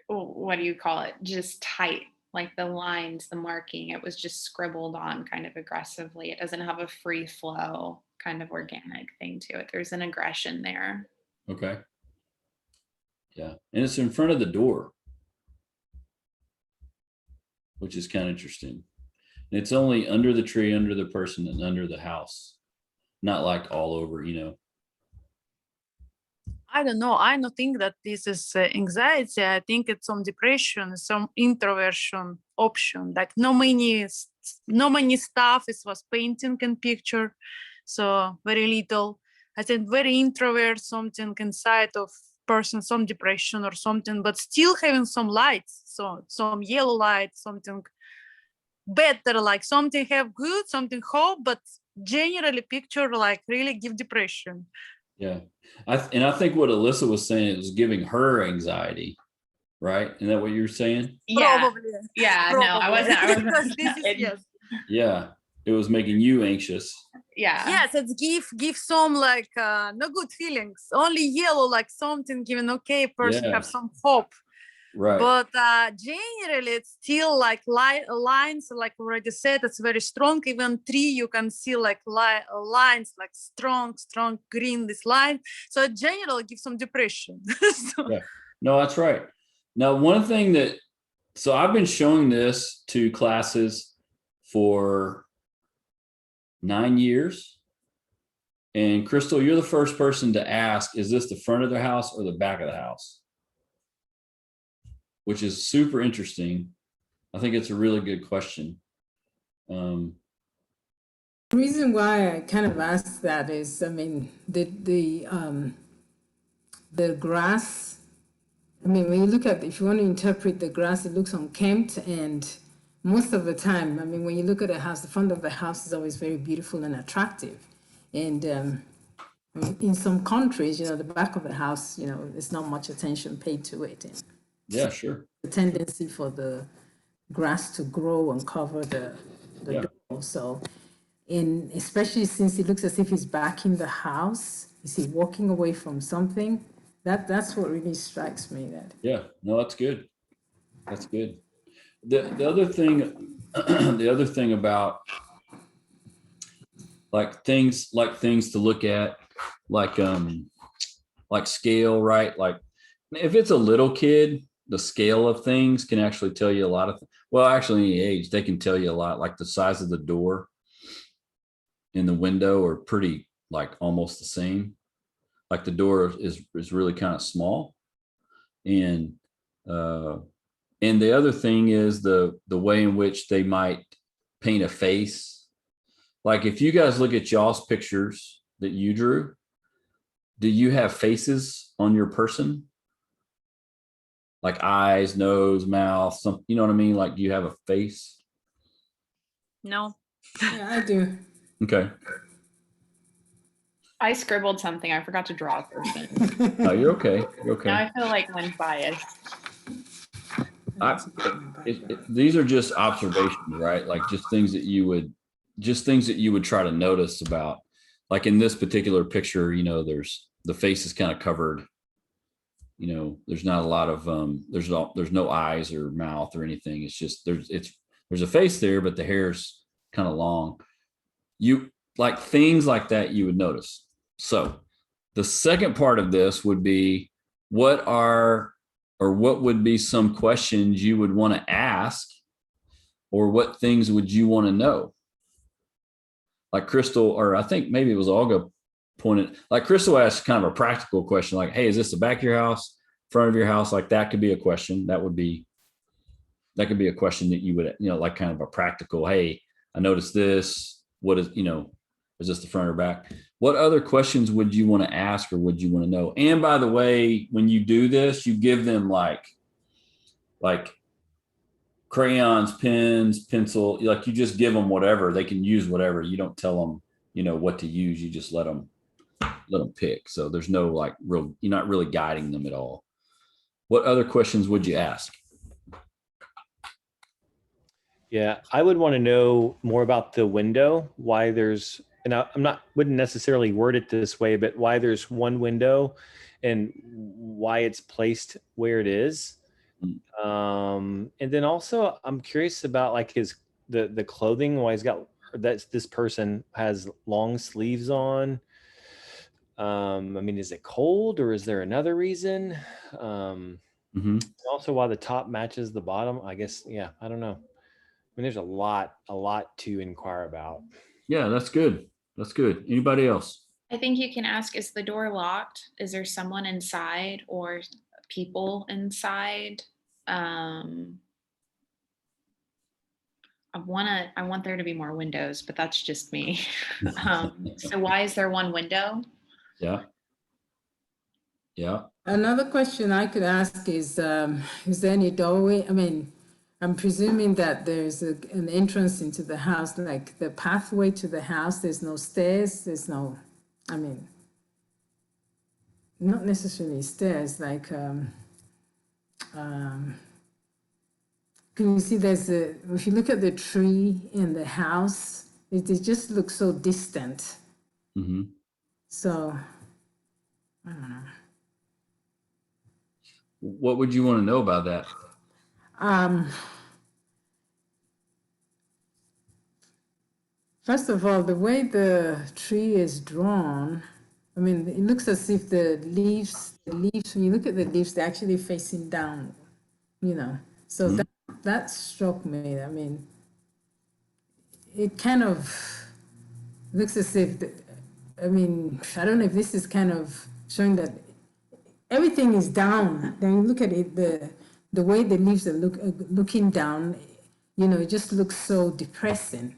what do you call it? Just tight. Like the lines, the marking, it was just scribbled on kind of aggressively. It doesn't have a free flow kind of organic thing to it. There's an aggression there. Okay. Yeah. And it's in front of the door, which is kind of interesting. And it's only under the tree, under the person, and under the house. Not like all over, I don't know. I don't think that this is anxiety. I think it's some depression, some introversion option. Like no many stuff. It was painting and picture, so very little. I think very introvert, something inside of person, some depression or something, but still having some lights. So some yellow light, something better, like something have good, something hope, but generally picture like really give depression. Yeah. I think what Alyssa was saying, it was giving her anxiety, right? Isn't that what you're saying? Yeah. Probably. Yeah. No, I wasn't. Because this is, yes. Yeah. It was making you anxious. Yeah. Yes, it's give some like no good feelings. Only yellow, like something giving okay person Yeah. have some hope. Right. But generally, it's still like lines, like already said, it's very strong. Even tree, you can see like lines, like strong green, this line. So in general, it gives some depression. So, Yeah. No, that's right. Now, one thing so I've been showing this to classes for 9 years. And Crystal, you're the first person to ask, is this the front of the house or the back of the house? Which is super interesting. I think it's a really good question. The reason why I kind of asked that is, I mean, the grass, I mean, when you look at, if you want to interpret the grass, it looks unkempt, and most of the time, I mean, when you look at a house, the front of the house is always very beautiful and attractive. And in some countries, you know, the back of the house, you know, there's not much attention paid to it. And Yeah, sure. the tendency for the grass to grow and cover the Yeah. door. So, especially since it looks as if he's back in the house, is he walking away from something? That's what really strikes me. That Yeah, no, that's good. That's good. The other thing, the other thing about things to look at, like scale, right? Like if it's a little kid, the scale of things can actually tell you a lot of, well, actually any age, they can tell you a lot, like the size of the door and the window are pretty like almost the same. Like the door is really kind of small. And the other thing is the way in which they might paint a face. Like if you guys look at y'all's pictures that you drew, do you have faces on your person? Like eyes, nose, mouth, some, you know what I mean? Like, do you have a face? No. yeah, I do. Okay. I scribbled something. I forgot to draw a person. No, you're okay. You're Now okay. I feel like I'm biased. These are just observations, right? Like just things that you would try to notice about. Like in this particular picture, you know, there's the face is kind of covered. You know, there's not a lot of there's no eyes or mouth or anything. It's just there's a face there, but the hair's kind of long. You like things like that you would notice. So the second part of this would be what would be some questions you would want to ask, or what things would you want to know? Like Crystal, or I think maybe it was Olga pointed, like Crystal asked kind of a practical question, like, hey, is this the back of your house, front of your house? Like that could be a question. That could be a question that you would, you know, like kind of a practical, hey, I noticed this. What is, you know, is this the front or back? What other questions would you want to ask or would you want to know? And by the way, when you do this, you give them like crayons, pens, pencil, like you just give them whatever. They can use whatever. You don't tell them, you know, what to use. You just let them pick. So there's no like real, you're not really guiding them at all. What other questions would you ask? Yeah, I would want to know more about the window, why there's, and wouldn't necessarily word it this way, but why there's one window and why it's placed where it is. And then also I'm curious about like the clothing, why this person has long sleeves on. I mean, is it cold or is there another reason? Also why the top matches the bottom, I guess. Yeah, I don't know. I mean, there's a lot to inquire about. Yeah, that's good. That's good. Anybody else? I think you can ask, is the door locked? Is there someone inside or people inside? I want there to be more windows, but that's just me. So why is there one window? Yeah. Yeah. Another question I could ask is there any doorway? I mean, I'm presuming that there's an entrance into the house, like the pathway to the house. There's no stairs. There's no, I mean, not necessarily stairs. Like, can you see? If you look at the tree in the house, it just looks so distant. Mm-hmm. So, I don't know. What would you want to know about that? First of all, the way the tree is drawn, I mean, it looks as if the leaves, when you look at the leaves, they're actually facing down, you know. So that struck me. I mean, it kind of looks as if, I mean, I don't know if this is kind of showing that everything is down. Then you look at it, the way the leaves are looking down, you know, it just looks so depressing.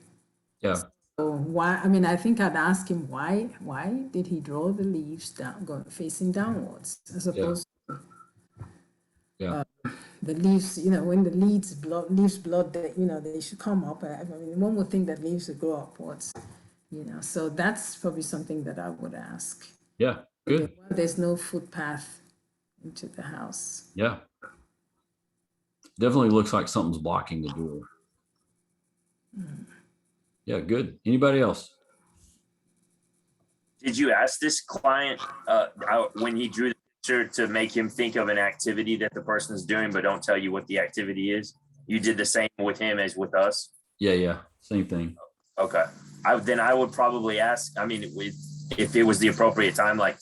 Yeah. So why? I mean, I think I'd ask him why did he draw the leaves down, facing downwards, as opposed Yeah. the leaves, you know, when the leaves blood, you know, they should come up. I mean, one would think that leaves would grow upwards, you know. So that's probably something that I would ask. Yeah. Good. There's no footpath into the house. Yeah. Definitely looks like something's blocking the door. Yeah, good. Anybody else? Did you ask this client when he drew the picture to make him think of an activity that the person is doing, but don't tell you what the activity is? You did the same with him as with us? Yeah. Same thing. Okay. Then I would probably ask, I mean, if it was the appropriate time, like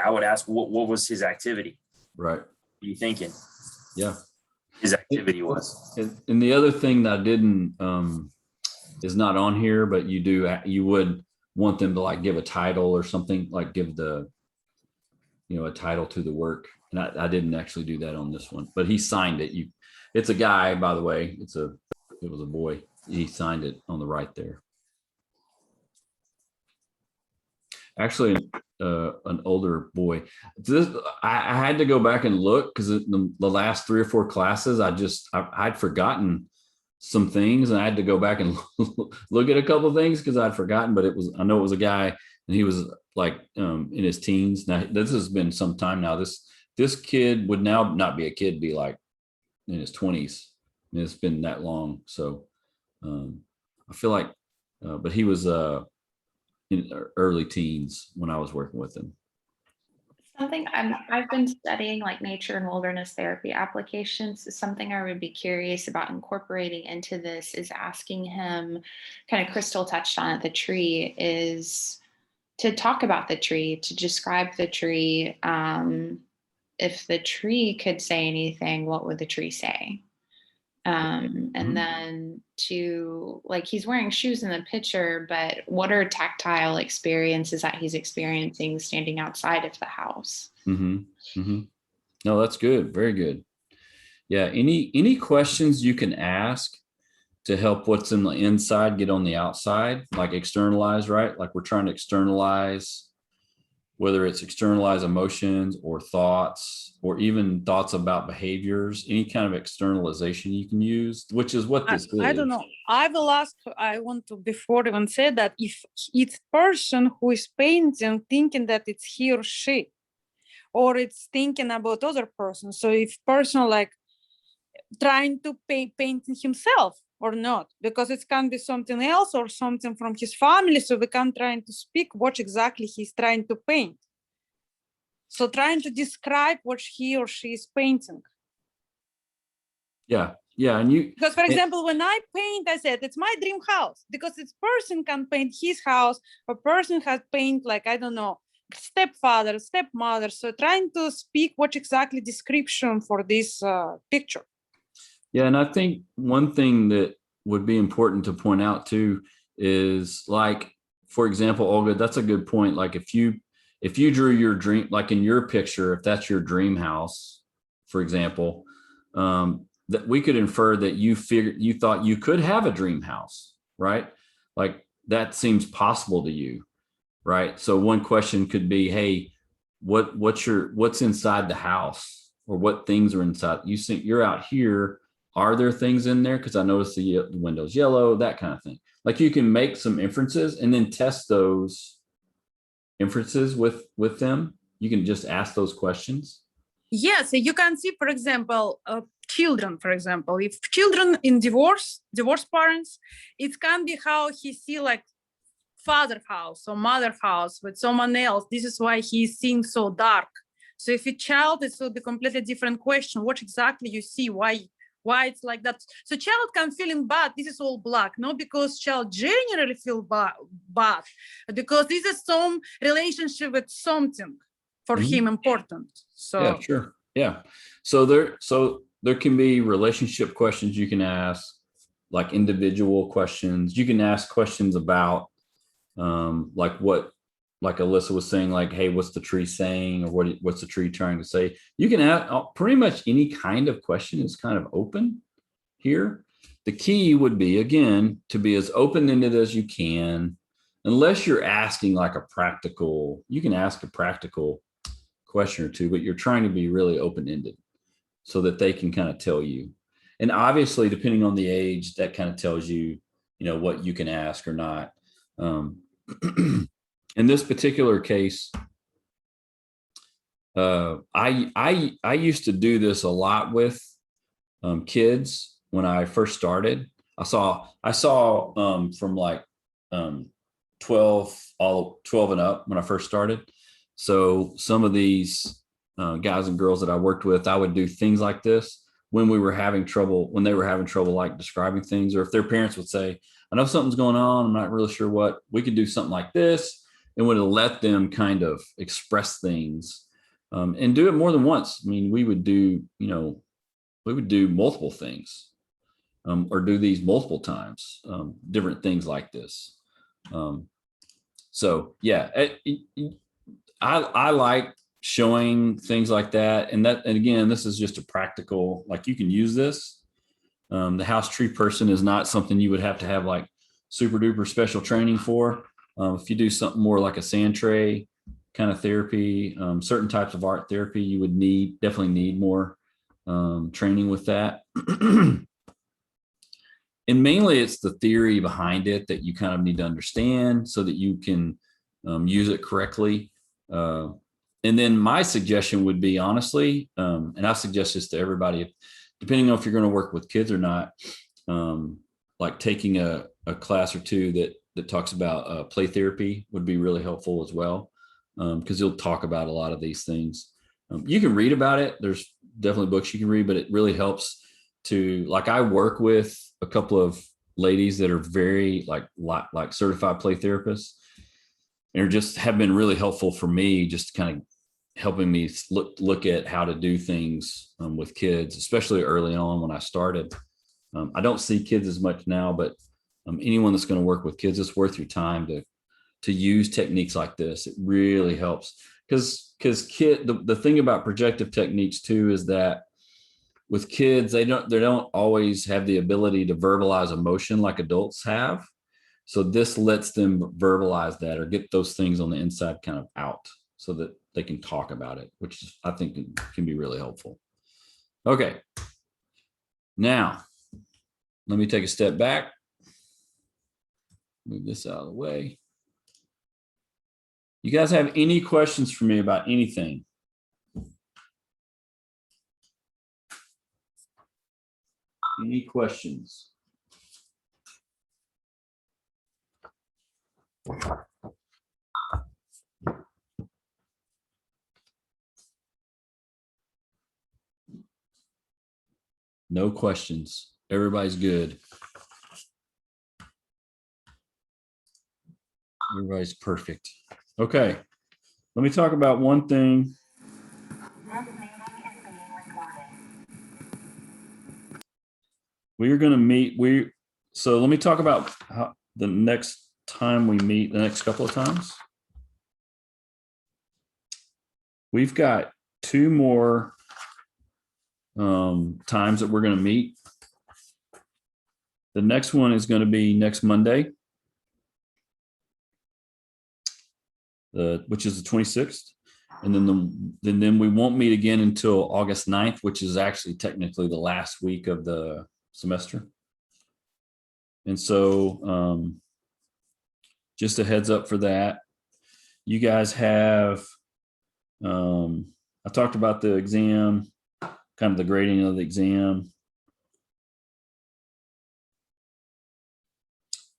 I would ask, what was his activity? Right. What are you thinking Yeah. his activity was? And the other thing that I didn't is not on here, but you would want them to like give a title or something, like give the, you know, a title to the work. And I didn't actually do that on this one, but he signed it. It's a guy, by the way. It was a boy. He signed it on the right there. Actually, an older boy. I had to go back and look because the last 3 or 4 classes, I'd forgotten some things, and I had to go back and look at a couple of things because I'd forgotten. But I know it was a guy, and he was like in his teens. Now this has been some time now. This kid would now not be a kid, be like in his 20s. I mean, it's been that long, so I feel like, but he was in early teens when I was working with him. Something I've been studying, like nature and wilderness therapy applications. Something I would be curious about incorporating into this is asking him, kind of Crystal touched on it, the tree, is to talk about the tree, to describe the tree. If the tree could say anything, what would the tree say? And then to, like, he's wearing shoes in the picture, but what are tactile experiences that he's experiencing standing outside of the house? No, that's good. Very good. Yeah. Any questions you can ask to help what's in the inside get on the outside, like externalize, right? Like we're trying to externalize, whether it's externalize emotions or thoughts, or even thoughts about behaviors, any kind of externalization you can use, which is what this is. I don't know. I want to, before even say that, if it's person who is painting thinking that it's he or she, or it's thinking about other person. So if person like trying to painting himself or not, because it can be something else or something from his family. So we can try to speak what exactly he's trying to paint. So trying to describe what he or she is painting. Yeah. Because for example, when I paint, I said it's my dream house, because this person can paint his house, a person has paint, like, I don't know, stepfather, stepmother. So trying to speak what exactly description for this picture. Yeah, and I think one thing that would be important to point out too is, like, for example, Olga, that's a good point. Like if you drew your dream, like in your picture, if that's your dream house, for example, that we could infer that you thought you could have a dream house, right? Like that seems possible to you, right? So one question could be, hey, what's inside the house, or what things are inside? You think you're out here. Are there things in there? Because I noticed the window's yellow, that kind of thing. Like you can make some inferences and then test those inferences with them. You can just ask those questions. Yes, you can see, for example, children, for example, if children in divorced parents, it can be how he see like father house or mother house with someone else. This is why he's seeing so dark. So if a child, it will be completely different question. What exactly you see? Why it's like that? So child can feeling bad. This is all black, not because child generally feel bad, because this is some relationship with something for him important. So yeah, sure, yeah. So there can be relationship questions you can ask, like individual questions. You can ask questions about like Alyssa was saying, like, hey, what's the tree saying, or what's the tree trying to say? You can ask pretty much any kind of question is kind of open here. The key would be, again, to be as open-ended as you can, unless you're asking like a practical, you can ask a practical question or two, but you're trying to be really open-ended so that they can kind of tell you. And obviously, depending on the age, that kind of tells you, what you can ask or not. In this particular case, I used to do this a lot with kids when I first started. I saw from like 12 and up when I first started. So some of these guys and girls that I worked with, I would do things like this when they were having trouble like describing things, or if their parents would say, I know something's going on, I'm not really sure what, we could do something like this, and would let them kind of express things and do it more than once. I mean, we would do multiple things or do these multiple times, different things like this. So yeah, I like showing things like that. And again, this is just a practical, like, you can use this. The house tree person is not something you would have to have like super duper special training for. If you do something more like a sand tray kind of therapy, certain types of art therapy, you would definitely need more training with that. And mainly it's the theory behind it that you kind of need to understand so that you can use it correctly. And then my suggestion would be, honestly, and I suggest this to everybody, depending on if you're going to work with kids or not, like taking a class or two that talks about play therapy would be really helpful as well, because you'll talk about a lot of these things. You can read about it. There's definitely books you can read, but it really helps to, like, I work with a couple of ladies that are very like certified play therapists, and just have been really helpful for me, just kind of helping me look at how to do things with kids, especially early on when I started. I don't see kids as much now, but anyone that's going to work with kids, it's worth your time to use techniques like this. It really helps because the thing about projective techniques too is that with kids, they don't always have the ability to verbalize emotion like adults have. So this lets them verbalize that or get those things on the inside kind of out so that they can talk about it, which I think can be really helpful. Okay. Now, let me take a step back. Move this out of the way. You guys have any questions for me about anything? Any questions? No questions. Everybody's good. Everybody's perfect. Okay. Let me talk about one thing. We are going to meet. So let me talk about how the next time we meet, the next couple of times. We've got 2 more times that we're going to meet. The next one is going to be next Monday, which is the 26th. And then we won't meet again until August 9th, which is actually technically the last week of the semester. And so just a heads up for that. You guys have, I talked about the exam, kind of the grading of the exam.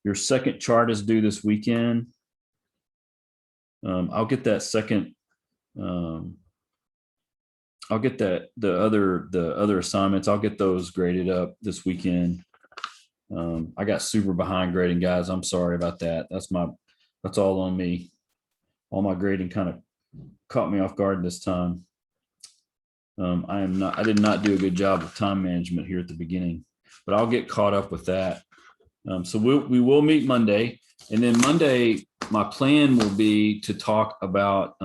Your second chart is due this weekend. I'll get that second. I'll get the other assignments. I'll get those graded up this weekend. I got super behind grading, guys. I'm sorry about that. That's all on me. All my grading kind of caught me off guard this time. I did not do a good job of time management here at the beginning, but I'll get caught up with that. So we will meet Monday, and then Monday my plan will be to talk about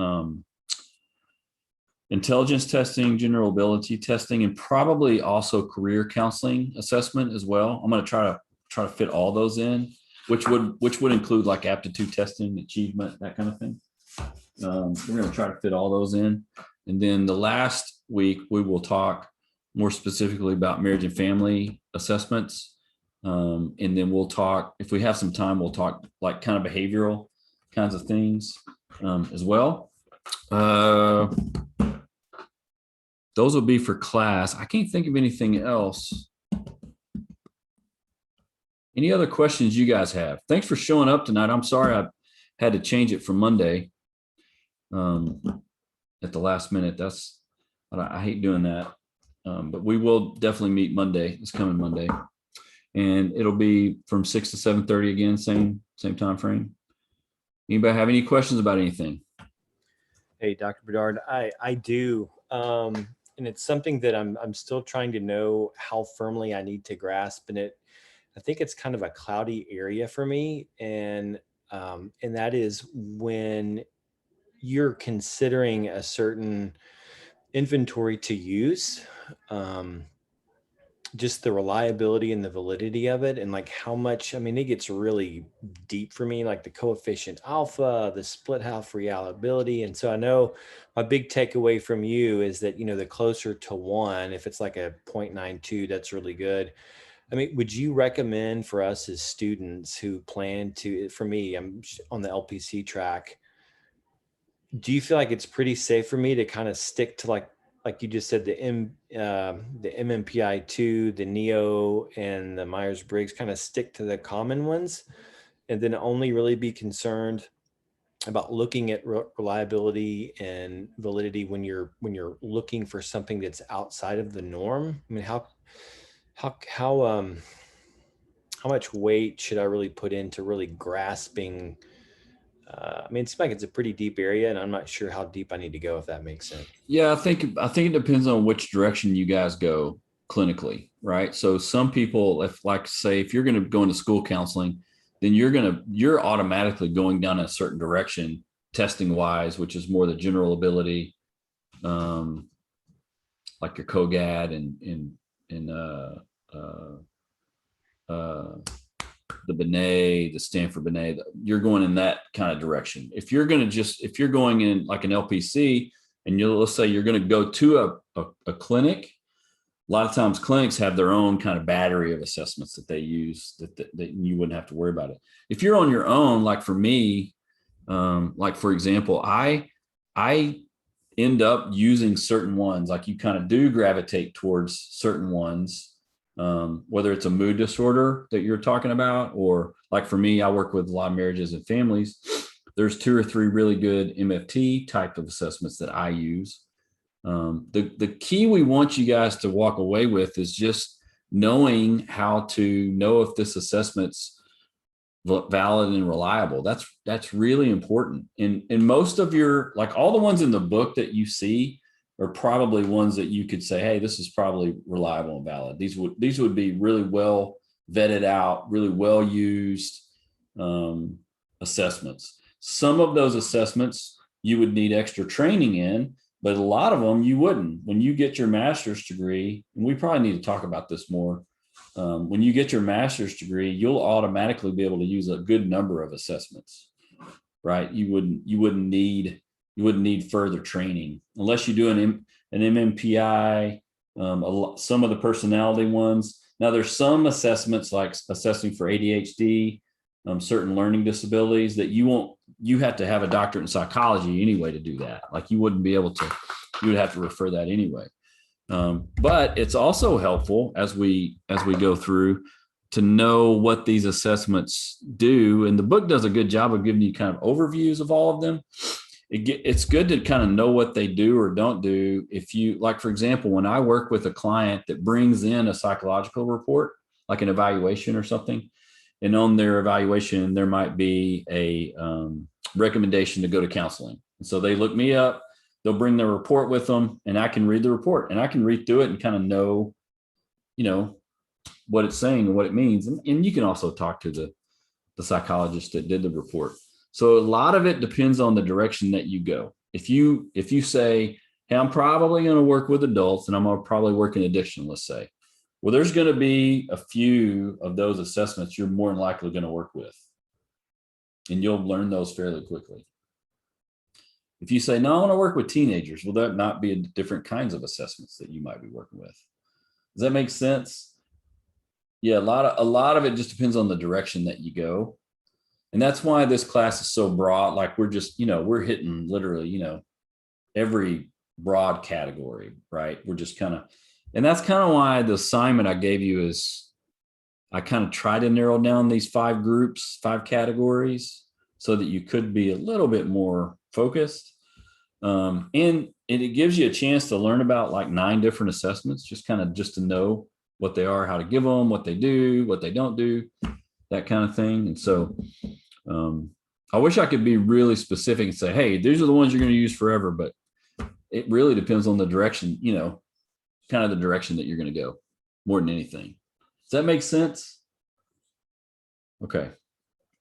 intelligence testing, general ability testing, and probably also career counseling assessment as well. I'm going to try to fit all those in, which would include like aptitude testing, achievement, that kind of thing. We're going to try to fit all those in. And then the last week, we will talk more specifically about marriage and family assessments. And then we'll talk, if we have some time, we'll talk like kind of behavioral kinds of things as well. Those will be for class. I can't think of anything else. Any other questions you guys have? Thanks for showing up tonight. I'm sorry I had to change it for Monday at the last minute. I hate doing that. But we will definitely meet Monday, this coming Monday. And it'll be from 6 to 7:30 again, same time frame. Anybody have any questions about anything? Hey, Dr. Bedard, I do. And it's something that I'm still trying to know how firmly I need to grasp. And I think it's kind of a cloudy area for me. And that is when you're considering a certain inventory to use, just the reliability and the validity of it, and like how much, I mean, it gets really deep for me, like the coefficient alpha, the split half reliability. And so I know my big takeaway from you is that, the closer to 1, if it's like a 0.92, that's really good. I mean, would you recommend for us as students who plan to, for me, I'm on the LPC track, do you feel like it's pretty safe for me to kind of stick to like you just said, the MMPI-2, the NEO, and the Myers-Briggs, kind of stick to the common ones, and then only really be concerned about looking at reliability and validity when you're looking for something that's outside of the norm? I mean, how much weight should I really put into really grasping? I mean, it's like it's a pretty deep area, and I'm not sure how deep I need to go, if that makes sense. Yeah, I think it depends on which direction you guys go clinically, right? So some people, if you're going to go into school counseling, then you're automatically going down a certain direction testing wise, which is more the general ability, like your COGAD and the Binet, the Stanford Binet. You're going in that kind of direction. If you're going in like an LPC, and let's say you're going to go to a clinic, a lot of times clinics have their own kind of battery of assessments that they use that you wouldn't have to worry about it. If you're on your own, like for me, like for example, I end up using certain ones, like you kind of do gravitate towards certain ones, whether it's a mood disorder that you're talking about, or like for me, I work with a lot of marriages and families. There's 2 or 3 really good MFT type of assessments that I use. The key we want you guys to walk away with is just knowing how to know if this assessment's valid and reliable. That's really important. And most of your, like all the ones in the book that you see are probably ones that you could say, hey, this is probably reliable and valid. These would be really well vetted out, really well used assessments. Some of those assessments you would need extra training in, but a lot of them you wouldn't. When you get your master's degree, and we probably need to talk about this more, when you get your master's degree, you'll automatically be able to use a good number of assessments, right? You wouldn't need further training unless you do an MMPI, some of the personality ones. Now there's some assessments like assessing for ADHD, certain learning disabilities that you have to have a doctorate in psychology anyway to do that. Like you wouldn't be able to, you would have to refer that anyway. But it's also helpful as we go through to know what these assessments do. And the book does a good job of giving you kind of overviews of all of them. It's good to kind of know what they do or don't do. If you, like, for example, when I work with a client that brings in a psychological report, like an evaluation or something, and on their evaluation, there might be a recommendation to go to counseling. And so they look me up, they'll bring their report with them, and I can read the report and I can read through it and kind of know, what it's saying and what it means. And you can also talk to the psychologist that did the report. So a lot of it depends on the direction that you go. If you say, hey, I'm probably going to work with adults and I'm going to probably work in addiction, let's say. Well, there's going to be a few of those assessments you're more than likely going to work with. And you'll learn those fairly quickly. If you say, no, I want to work with teenagers, will that not be different kinds of assessments that you might be working with? Does that make sense? Yeah, a lot of it just depends on the direction that you go. And that's why this class is so broad. Like we're just, we're hitting literally, every broad category, right? We're just and that's kind of why the assignment I gave you is I kind of try to narrow down these 5 groups, 5 categories, so that you could be a little bit more focused. And it gives you a chance to learn about like 9 different assessments, just to know what they are, how to give them, what they do, what they don't do, that kind of thing. And so I wish I could be really specific and say, hey, these are the ones you're going to use forever, but it really depends on the direction, kind of the direction that you're going to go more than anything. Does that make sense? Okay,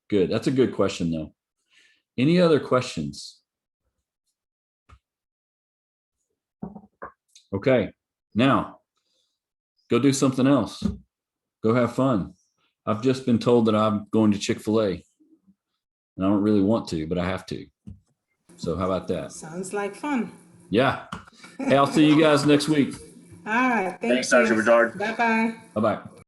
good. That's a good question though. Any other questions? Okay, now go do something else. Go have fun. I've just been told that I'm going to Chick-fil-A and I don't really want to, but I have to. So how about that? Sounds like fun. Yeah. Hey, I'll see you guys next week. All right. Thanks, Dr. Bedard. Bye-bye. Bye-bye.